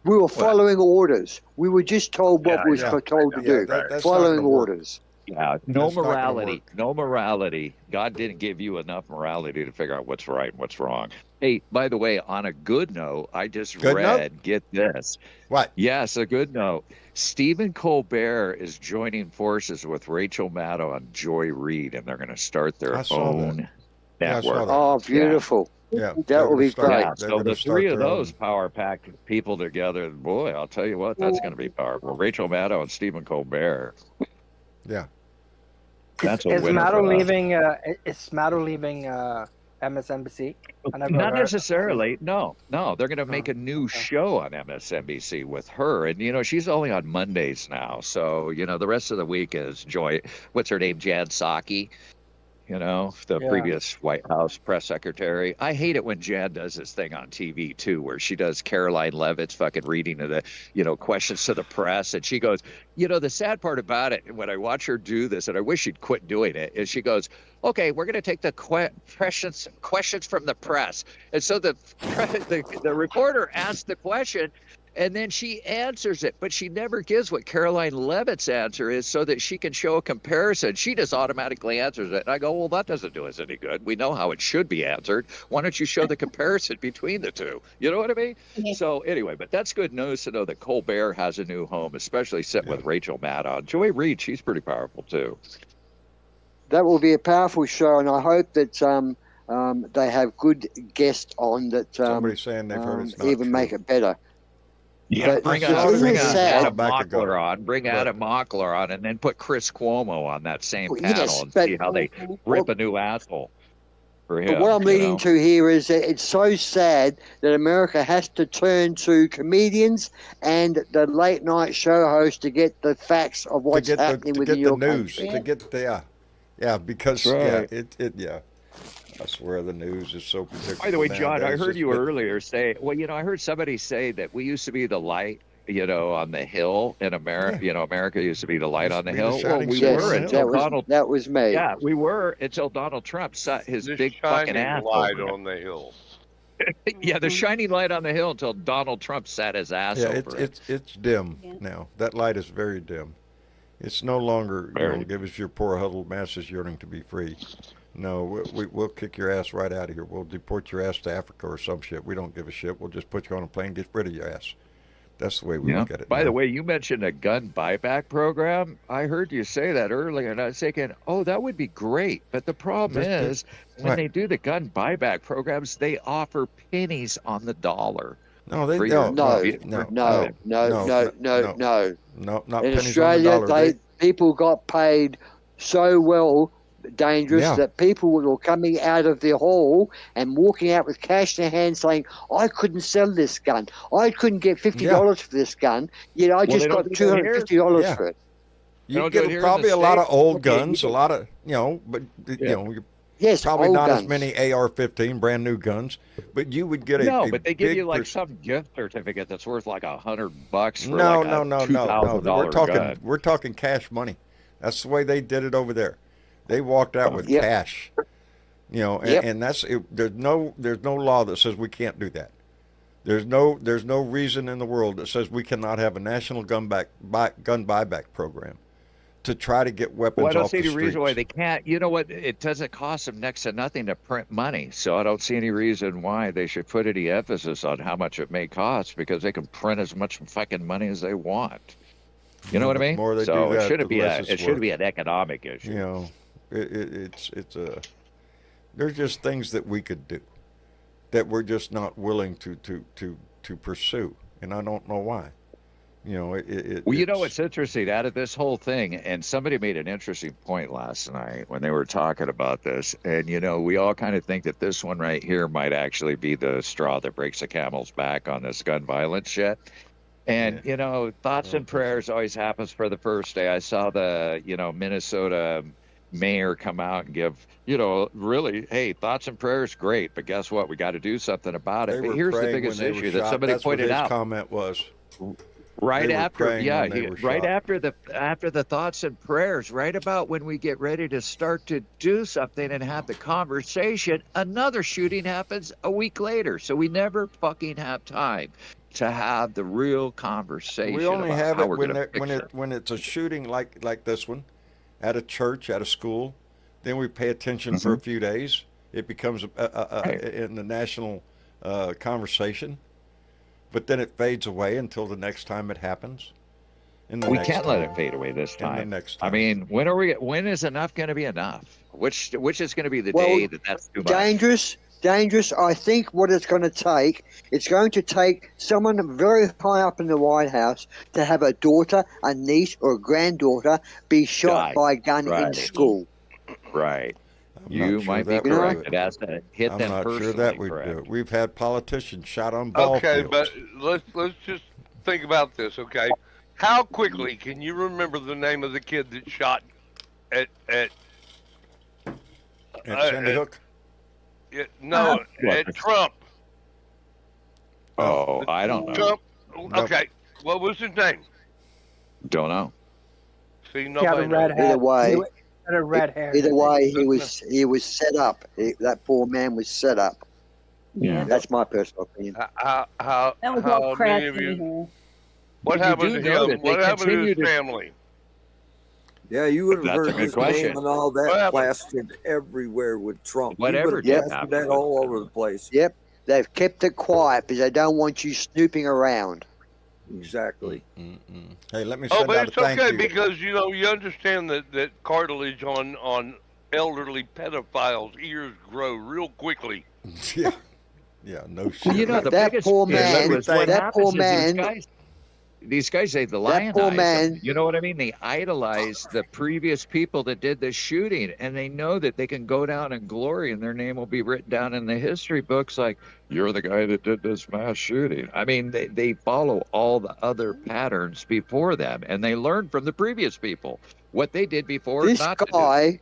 We were following orders. We were just told what we was told to do. That's following not gonna work. orders. Yeah, no That's not gonna morality. work. No morality. God didn't give you enough morality to figure out what's right and what's wrong. Hey, by the way, on a good note, I just Good note? read, get this. What? Yes, a good note. Stephen Colbert is joining forces with Rachel Maddow and Joy Reid, and they're going to start their I saw that. own Yeah, I saw network. that. Oh, beautiful. Yeah, That will be great. Yeah, so the three of those power-packed people together, boy, I'll tell you what, that's going to be powerful. Rachel Maddow and Stephen Colbert. Yeah. That's a Is winner Maddow for us. leaving? Is Maddow leaving MSNBC? Not necessarily. No. They're going to make a new show on MSNBC with her, and she's only on Mondays now. So the rest of the week is Joy. What's her name? Jan Psaki. The previous White House press secretary. I hate it when Jan does this thing on TV too, where she does Caroline Levitt's fucking reading of the, questions to the press. And she goes, the sad part about it, when I watch her do this, and I wish she'd quit doing it, is she goes, okay, we're going to take the questions from the press. And so the reporter asks the question, and then she answers it, but she never gives what Caroline Levitt's answer is so that she can show a comparison. She just automatically answers it. And I go, well, that doesn't do us any good. We know how it should be answered. Why don't you show the comparison between the two? You know what I mean? Yeah. So anyway, but that's good news to know that Colbert has a new home, especially sitting with Rachel Maddow. Joy Reid, she's pretty powerful too. That will be a powerful show, and I hope that they have good guests on that Somebody's saying they've heard it's not even true. make it better. Yeah, But bring isn't it sad? Adam Mockler on. Bring Adam Mockler on, and then put Chris Cuomo on that same Well, panel yes, and but- see how they rip a new asshole for him. But what I'm you leading know? to here is that it's so sad that America has to turn to comedians and the late night show host to get the facts of what's happening within your news, country. to get the because That's right. I swear the news is so predictable. By the way, John, I nowadays. heard It's you been- earlier say, I heard somebody say that we used to be the light, on the hill in America. Yeah. America used to be the light Used on to the be the hill. Well, shining we star Yes, on were the until hill. Donald. that was me. Yeah, we were until Donald Trump set his The big fucking shining ass light over it. on the hill. Yeah, the shining light on the hill until Donald Trump sat his ass Yeah, over it. it's dim now. That light is very dim. It's no longer Very. give us your poor huddled masses yearning to be free. No, we'll kick your ass right out of here. We'll deport your ass to Africa or some shit. We don't give a shit. We'll just put you on a plane, get rid of your ass. That's the way we look at it. By now. the way, you mentioned a gun buyback program. I heard you say that earlier, and I was thinking, oh, that would be great. But the problem is, when What? they do the gun buyback programs, they offer pennies on the dollar. No, they for don't. your- No, for- no. No, not In pennies Australia, on the dollar. people got paid so well, dangerous, Yeah. that people were coming out of their hall and walking out with cash in their hand saying, I couldn't sell this gun. I couldn't get $50 for this gun. Yet I just they don't got do that here. $250 Yeah. for it. You don't do it get here in probably the a lot of States? old Okay, guns, a lot of but you're Yes, probably old not guns. as many AR-15 brand new guns, but you would get a No, a but they give big you like perc- some gift certificate that's worth like $100 for No, like a no. $2,000 We're talking cash money. That's the way they did it over there. They walked out with Yep. cash. And, Yep. and that's it. There's no law that says we can't do that. There's no reason in the world that says we cannot have a national gun buyback program to try to get weapons Well, I don't off see the any reason why streets. they can't. You know what? It doesn't cost them next to nothing to print money. So I don't see any reason why they should put any emphasis on how much it may cost, because they can print as much fucking money as they want. You know what I mean? The more they So do it that, shouldn't the be less it's worth. an economic issue. It's there's just things that we could do that we're just not willing to pursue, and I don't know why. Well, it's what's interesting out of this whole thing, and somebody made an interesting point last night when they were talking about this, and we all kind of think that this one right here might actually be the straw that breaks the camel's back on this gun violence shit. And thoughts and prayers always happens for the first day. I saw the Minnesota mayor come out and give really, hey, thoughts and prayers, great, but guess what? We got to do something about They it. But were here's the praying biggest when they were issue that shot. somebody That's what pointed his out. comment was. Right They were after, praying when they were right shot. after the thoughts and prayers, right about when we get ready to start to do something and have the conversation, another shooting happens a week later. So we never fucking have time. to have the real conversation We only about have how it we're when going to fix when it. when it's a shooting like this one, at a church, at a school. Then we pay attention for a few days. It becomes Right. in the national conversation, but then it fades away until the next time it happens. And the We next can't let time, it fade away this and the time. next I time. mean, when is enough going to be enough? Which is going to be the Well, day that's too much? dangerous. I think what it's going to take someone very high up in the White House to have a daughter, a niece, or a granddaughter be shot Die. by a gun in Right. school. Right. I'm You not sure might be that You know? correct. would It do it. has to hit I'm them not sure personally. that would do Correct. it. We've had politicians shot on ball Okay, but fields. let's just think about this. Okay, how quickly can you remember the name of the kid that shot at At Sandy Hook? no at Trump? Oh, I don't know. Trump. Nope. Okay, what was his name? Don't know. See, He had a nobody knows. red hair. Either way, He had a red hair. either way, No, no. he was set up. That poor man was set up. Yeah. That's my personal opinion. How That was all how crack many of in the you? hair. What You happened do to know him? that they What happened to continue his to- family? Yeah, you would have That's a heard good his question. name and all What that happened? plastered everywhere with Trump. Whatever You did would have happen plastered that with all him. over the place. Yep, they've kept it quiet because they don't want you snooping around. Exactly. Mm-mm. Hey, let me Oh, send but out a it's thank okay you. because you understand that cartilage on elderly pedophiles' ears grow real quickly. Yeah, yeah, no Well, shit. you know, the That biggest poor issue let man, me is what thank- that happens poor is man, these guys, they that lionize poor them. man. You know what I mean? They idolize the previous people that did the shooting, and they know that they can go down in glory, and their name will be written down in the history books like, you're the guy that did this mass shooting. I mean, they follow all the other patterns before them, and they learn from the previous people what they did before This not to do. guy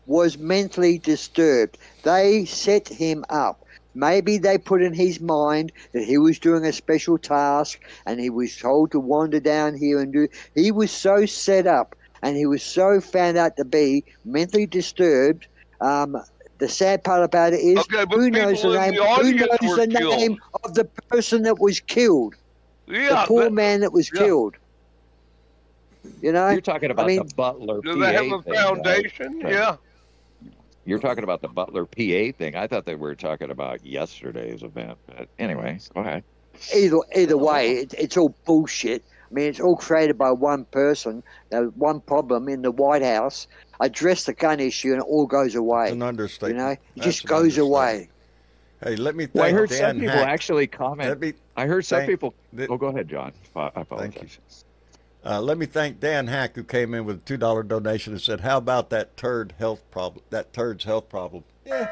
was mentally disturbed. They set him up. Maybe they put in his mind that he was doing a special task and he was told to wander down here and do. He was so set up and he was so found out to be mentally disturbed. The sad part about it is, Okay, but who knows people the in name? the Who audience knows were the killed. name of the person that was killed? The Yeah, poor man that was yeah. killed. You know, You're talking about mean, the Butler Do PA they have a thing, right? foundation? Yeah. You're talking about the Butler PA thing. I thought that we were talking about yesterday's event. But anyway, go ahead. either way, it's all bullshit. I mean, it's all created by one person, one problem in the White House. Address the gun issue, and it all goes away. It's an understatement. You know, it That's just an goes understatement. away. Hey, let me Well, I thank heard some Dan people Hack. actually comment. Let me I heard some thank- people. that- Oh, go ahead, John. I apologize. Thank you. Let me thank Dan Hack, who came in with a $2 donation and said, "How about that turd's health problem? Yeah,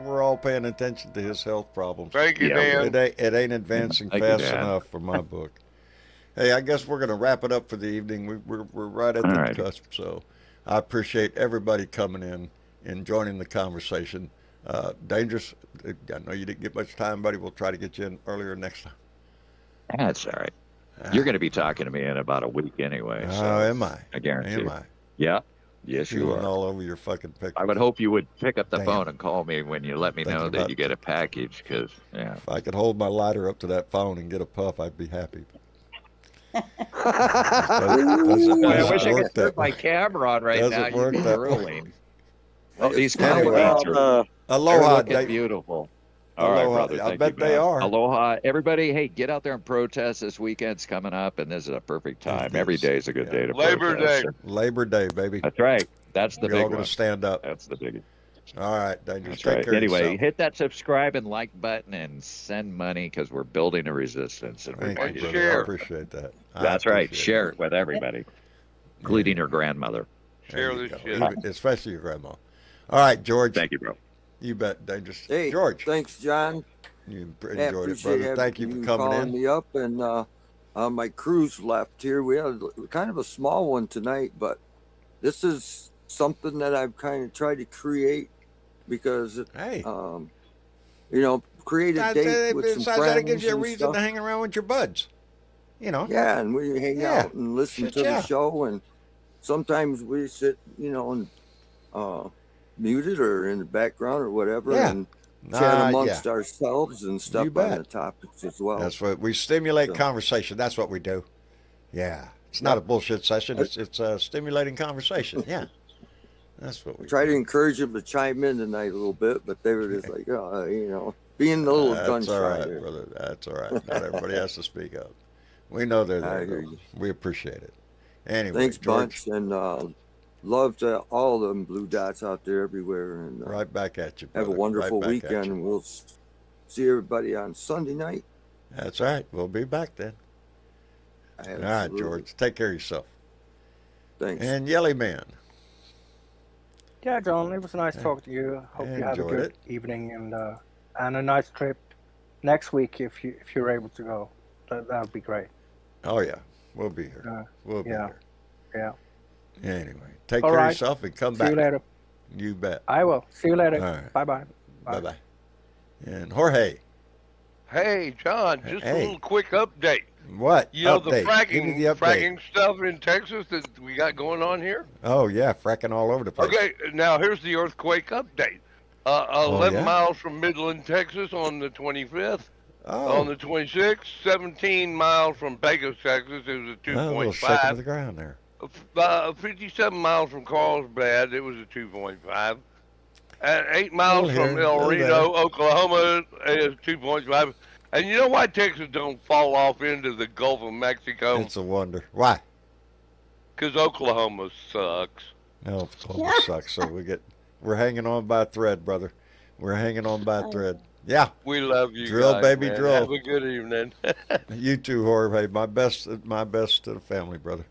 we're all paying attention to his health problems. Thank you, Yeah, Dan. It ain't advancing Thank you, fast Dan. enough for my book. Hey, I guess we're going to wrap it up for the evening. We're right at the Alrighty. cusp, so I appreciate everybody coming in and joining the conversation. Dangerous. I know you didn't get much time, buddy. We'll try to get you in earlier next time. That's all right. You're going to be talking to me in about a week anyway. So Am I? I guarantee. Am I? Yeah. Yes, you Chewing are. all over your fucking pictures. I would hope you would pick up the Damn. phone and call me when you let me Thinking know that about you get a package. Because If I could hold my lighter up to that phone and get a puff, I'd be happy. Boy, I wish I work could turn that my way. camera on right Doesn't now. You'd work be that way. drooling. Oh, these Anyway, comments are Aloha, looking Dave. beautiful. All right, Aloha. brother. I Thank bet you, they man. are. Aloha, everybody. Hey, get out there and protest. This weekend's coming up, and this is a perfect time. It Every is. day is a good Yeah. day to Labor protest. Day. Labor Day, baby. That's right. That's the We're all big going one. to stand up. That's the big. All right, Dangerous. That's Take right. care of Anyway, yourself. hit that subscribe and like button and send money because we're building a resistance, and we Thank want you, you to brother. I share. appreciate that. I That's right. appreciate Share that. it with everybody, including your grandmother. There Share you this go. shit. Even- especially your grandma. All right, George. Thank you, bro. You bet, Dangerous. Hey, George, thanks, John. you Yeah, enjoyed it, appreciate brother. Thank you for coming calling in. me up. And my crew's left here. We had kind of a small one tonight, but this is something that I've kind of tried to create because, Hey, create a date with some besides friends that, it gives you a and reason stuff. to hang around with your buds. You know. Yeah, and we hang Yeah. out and listen Shit, to yeah. the show, and sometimes we sit, and muted or in the background or whatever. Yeah. And chat amongst ourselves and stuff You bet. on the topics as well. That's what we stimulate So- conversation. That's what we do. Yeah. It's not a bullshit session. It's a stimulating conversation. Yeah. That's what we Try to encourage them to chime in tonight a little bit, but they were just like, being a little gun That's shy. all right, there. brother. That's all right. Not everybody has to speak up. We know they're I there. hear though. you. We appreciate it. Anyway, Thanks, George. bunch, and love to all them blue dots out there everywhere. And Right back at you, have brother. a wonderful Right back at weekend. you. And we'll see everybody on Sunday night. That's right. We'll be back then. All right, George. Take care of yourself. Thanks. And Yelly Man. Yeah, John, it was nice talking to you. Hope you have a Enjoyed good it. evening and a nice trip next week if you're able to go. That would be great. Oh, yeah. We'll be here. We'll be yeah. here. Yeah. Anyway, take All care of right. yourself and come See back. you later. You bet. I will. See you later. All right. Bye-bye. Bye-bye. And Jorge. Hey, John, just a Hey. little quick update. What? You know Update. Give me the update. fracking stuff in Texas that we got going on here? Oh, yeah. Fracking all over the place. Okay, now here's the earthquake update. 11 yeah? miles from Midland, Texas on the 25th. Oh. On the 26th, 17 miles from Pecos, Texas, it was a Oh, a little shaking to the 2.5. ground there. 57 miles from Carlsbad, it was a 2.5. And 8 miles Little from here, El little Reno, there. Oklahoma, is 2.5. And you know why Texas don't fall off into the Gulf of Mexico? It's a wonder. Why? Because Oklahoma sucks. No, Oklahoma sucks. So we're hanging on by a thread, brother. We're hanging on by a thread. Yeah. We love you Drill, guys, baby, man. drill. Have a good evening. You too, Jorge. My best to the family, brother.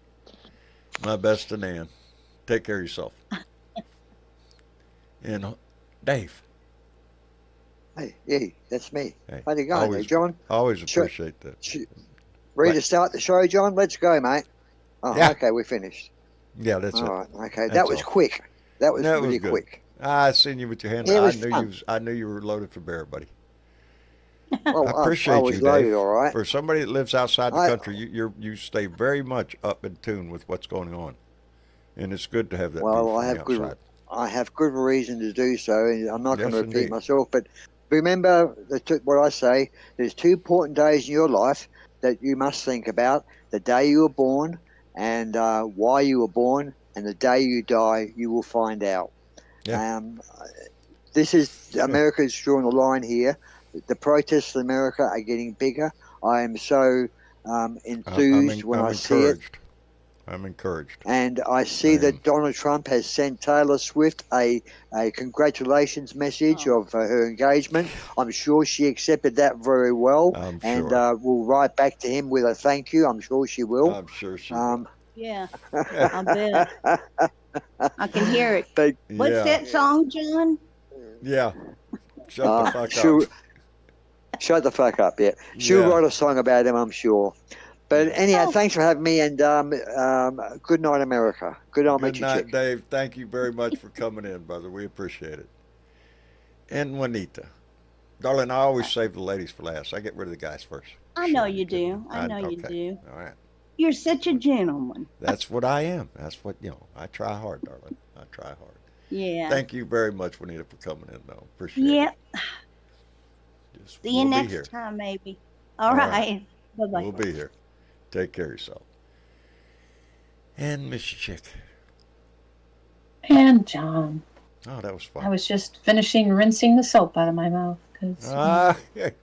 My best to Nan. Take care of yourself. And Dave. Hey, that's me. Hey, How's it going, there, John? Always Sure. appreciate that. Ready to start the show, John? Let's go, mate. Oh, Yeah. okay, we're finished. Yeah, that's All it. right, okay. That's That was all. quick. That was That really good. quick. I seen you with your hand. Yeah, it I was knew fun. I knew you were loaded for bear, buddy. Well, I appreciate I was you, loaded, Dave. all right. For somebody that lives outside the I- country, you stay very much up in tune with what's going on, and it's good to have that. Well, view I from have the good. outside. I have good reason to do so, and I'm not going Yes, to repeat indeed. myself. But remember what I say. There's 2 important days in your life that you must think about: the day you were born, and why you were born, and the day you die. You will find out. Yeah. This is America's drawing the line here. The protests in America are getting bigger. I am so enthused when I'm I see it. encouraged. I'm encouraged. And I see that Donald Trump has sent Taylor Swift a congratulations message of her engagement. I'm sure she accepted that very well. I'm and sure. will write back to him with a thank you. I'm sure she will. I'm sure she Yeah, I bet. I can hear it. But, What's yeah. that song, John? Yeah. Shut the fuck she'll- up. Shut the fuck up, yeah. She'll Yeah. write a song about him, I'm sure. But anyhow, thanks for having me, and good night, America. Good night, Good Mr. night, Chick. Dave. Thank you very much for coming in, brother. We appreciate it. And Juanita. Darling, I always save the ladies for last. I get rid of the guys first. I know you do. I know you okay. do. All right. You're such a gentleman. That's what I am. That's what, I try hard, darling. I try hard. Yeah. Thank you very much, Juanita, for coming in, though. Appreciate Yep. it. Just, See you we'll be next here. time, maybe. All All right. right. Bye-bye. We'll be here. Take care of yourself. And Miss Chick. And John. Oh, that was fun. I was just finishing rinsing the soap out of my mouth. 'Cause,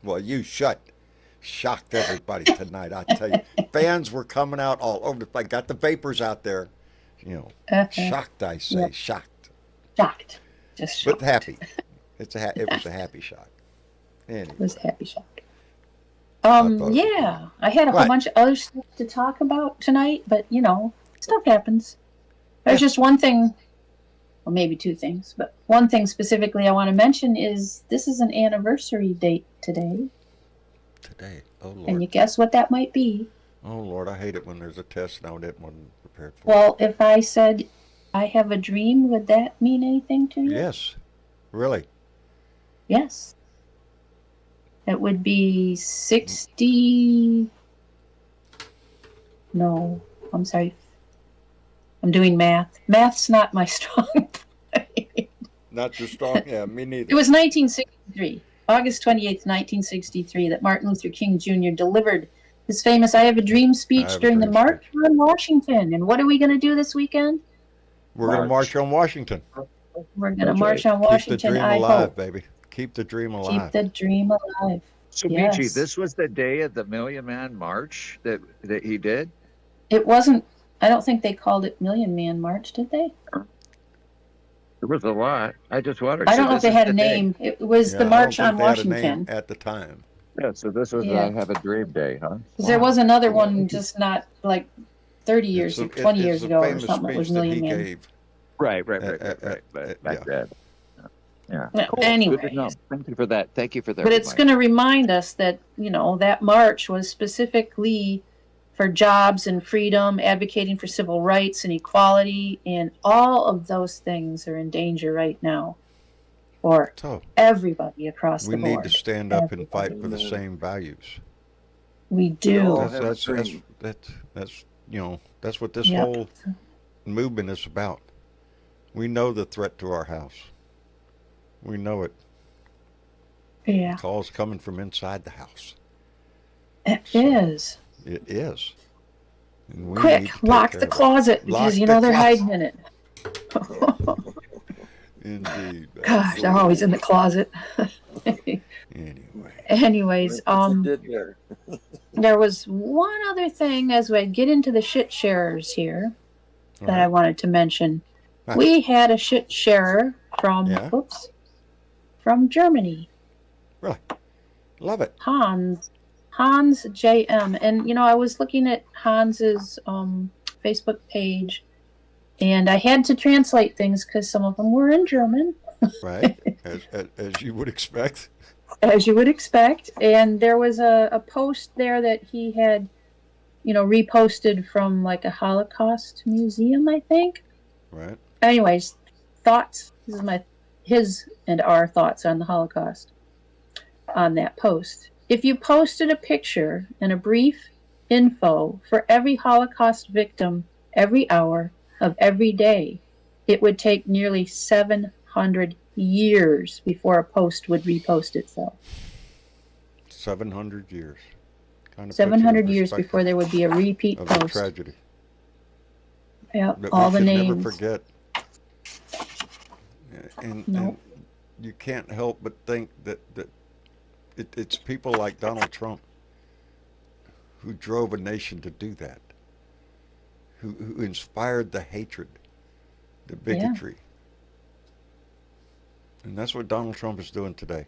Well, you shocked everybody tonight. I tell you, fans were coming out all over the place. Got the vapors out there. Shocked. I say, Yep. shocked. Shocked. Just shocked. But happy. It was a happy shock. Anyway. It was a happy shock. thought- Yeah, I had a whole What? bunch of other stuff to talk about tonight, but stuff happens. There's just one thing, or maybe 2 things, but one thing specifically I want to mention is this is an anniversary date today. Today. Oh, Lord. Can you guess what that might be? Oh, Lord, I hate it when there's a test and I didn't want to prepare for Well, if I said I have a dream, would that mean anything to it. you? Yes. Really? Yes. It would be 60. No, I'm sorry. I'm doing math. Math's not my strong point. Not too strong. Yeah, me neither. It was 1963, August 28th, 1963, that Martin Luther King Jr. delivered his famous I Have a Dream speech during the March on Washington. And what are we going to do this weekend? We're going to march on Washington. We're going to march on Washington. Keep the dream alive, baby. Keep the dream alive. Keep the dream alive. So, yes. BG, this was the day of the Million Man March that he did? It wasn't, I don't think they called it Million Man March, did they? There was a lot. I just wondered. I don't know if they had a name. It was the March on Washington. At the time. Yeah, so this was I Have a Dream Day, huh? Because there was another one just not like 30 years, 20 years ago or something. It was Million Man. Right. Back then. Yeah. Anyway, thank you for that. Thank you for that. But it's going to remind us that, that march was specifically for jobs and freedom, advocating for civil rights and equality, and all of those things are in danger right now for everybody across the board. We need to stand up and fight for the same values. We do. That's what this whole movement is about. We know the threat to our house. We know it. Yeah. The call's coming from inside the house. It is. It is. Quick, lock the closet because they're hiding in it. Indeed. Gosh, they're always in the closet. Anyways, there was one other thing as we get into the shit sharers here that I wanted to mention. We had a shit sharer from Germany. Really? Love it. Hans JM. And, I was looking at Hans's Facebook page, and I had to translate things because some of them were in German. Right, as you would expect. As you would expect. And there was a post there that he had, reposted from like a Holocaust museum, I think. Right. Anyways, thoughts. This is his and our thoughts on the Holocaust on that post. If you posted a picture and a brief info for every Holocaust victim every hour of every day, it would take nearly 700 years before a post would repost itself. 700 years. 700 years before there would be a repeat post. Tragedy. Yeah, all the names. Never forget. And you can't help but think that it's people like Donald Trump who drove a nation to do that, who inspired the hatred, the bigotry. And that's what Donald Trump is doing today.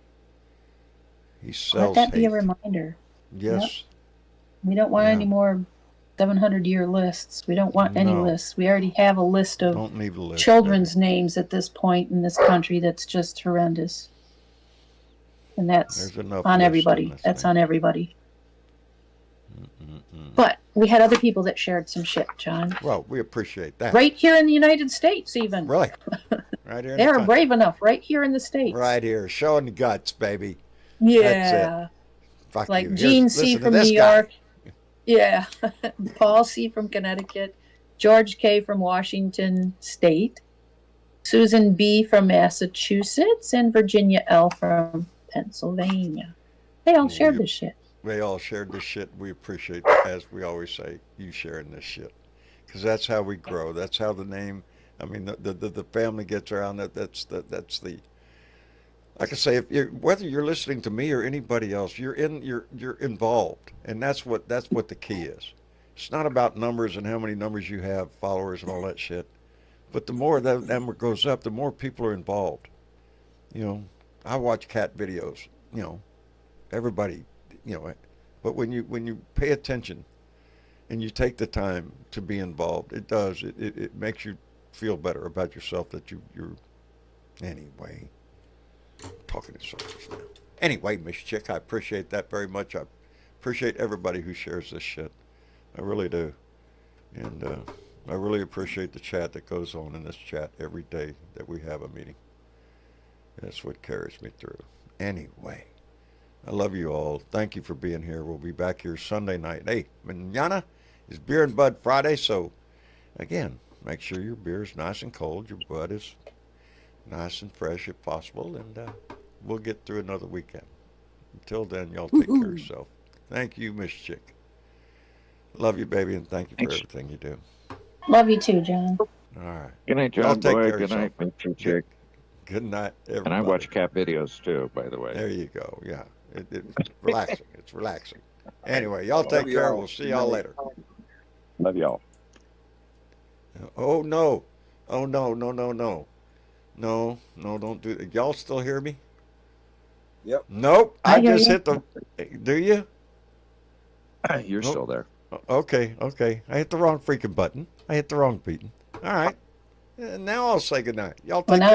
He sells Let that hate. be a reminder. Yes. Yep. We don't want any more 700-year lists. We don't want any lists. We already have a list of children's names at this point in this country that's just horrendous. And that's on everybody. That's on everybody. But we had other people that shared some shit, John. Well, we appreciate that. Right here in the United States, even. Really? Right here. They are brave enough. Right here in the States. Right here, showing the guts, baby. Yeah. That's it. Fuck like you. Gene C from New York. Yeah. Paul C from Connecticut. George K from Washington State. Susan B from Massachusetts. And Virginia L from Pennsylvania. They all shared this shit. They all shared this shit. We appreciate, as we always say, you sharing this shit. Because that's how we grow. That's how the name, the family gets around. That's the, like I say, whether you're listening to me or anybody else, you're involved. And that's what the key is. It's not about numbers and how many numbers you have, followers and all that shit. But the more that number goes up, the more people are involved. I watch cat videos, everybody, but when you pay attention and you take the time to be involved, it makes you feel better about yourself that you're anyway. I'm talking in circles now. Anyway, Miss Chick, I appreciate that very much. I appreciate everybody who shares this shit. I really do. And I really appreciate the chat that goes on in this chat every day that we have a meeting. That's what carries me through. Anyway, I love you all. Thank you for being here. We'll be back here Sunday night. Hey, mañana is Beer and Bud Friday, so again, make sure your beer is nice and cold. Your bud is nice and fresh if possible, and we'll get through another weekend. Until then, y'all take care of yourself. Thank you, Miss Chick. Love you, baby, and thank you for everything you do. Love you too, John. All right. Good night, Y'all John take Boy. care of Good night, yourself. Mr. Chick. Good night, everybody. And I watch cat videos too, by the way. There you go. Yeah, it's relaxing. It's relaxing. Anyway, y'all take Love care. y'all. We'll see y'all later. Love y'all. Oh no! Oh no! No! No! No! No! No! Don't do that. Y'all still hear me? Yep. Nope. I I hear just you. hit the. Do you? You're Nope. still there. Okay. Okay. I hit the wrong freaking button. I hit the wrong button. All right. Now I'll say goodnight. Y'all Well, take now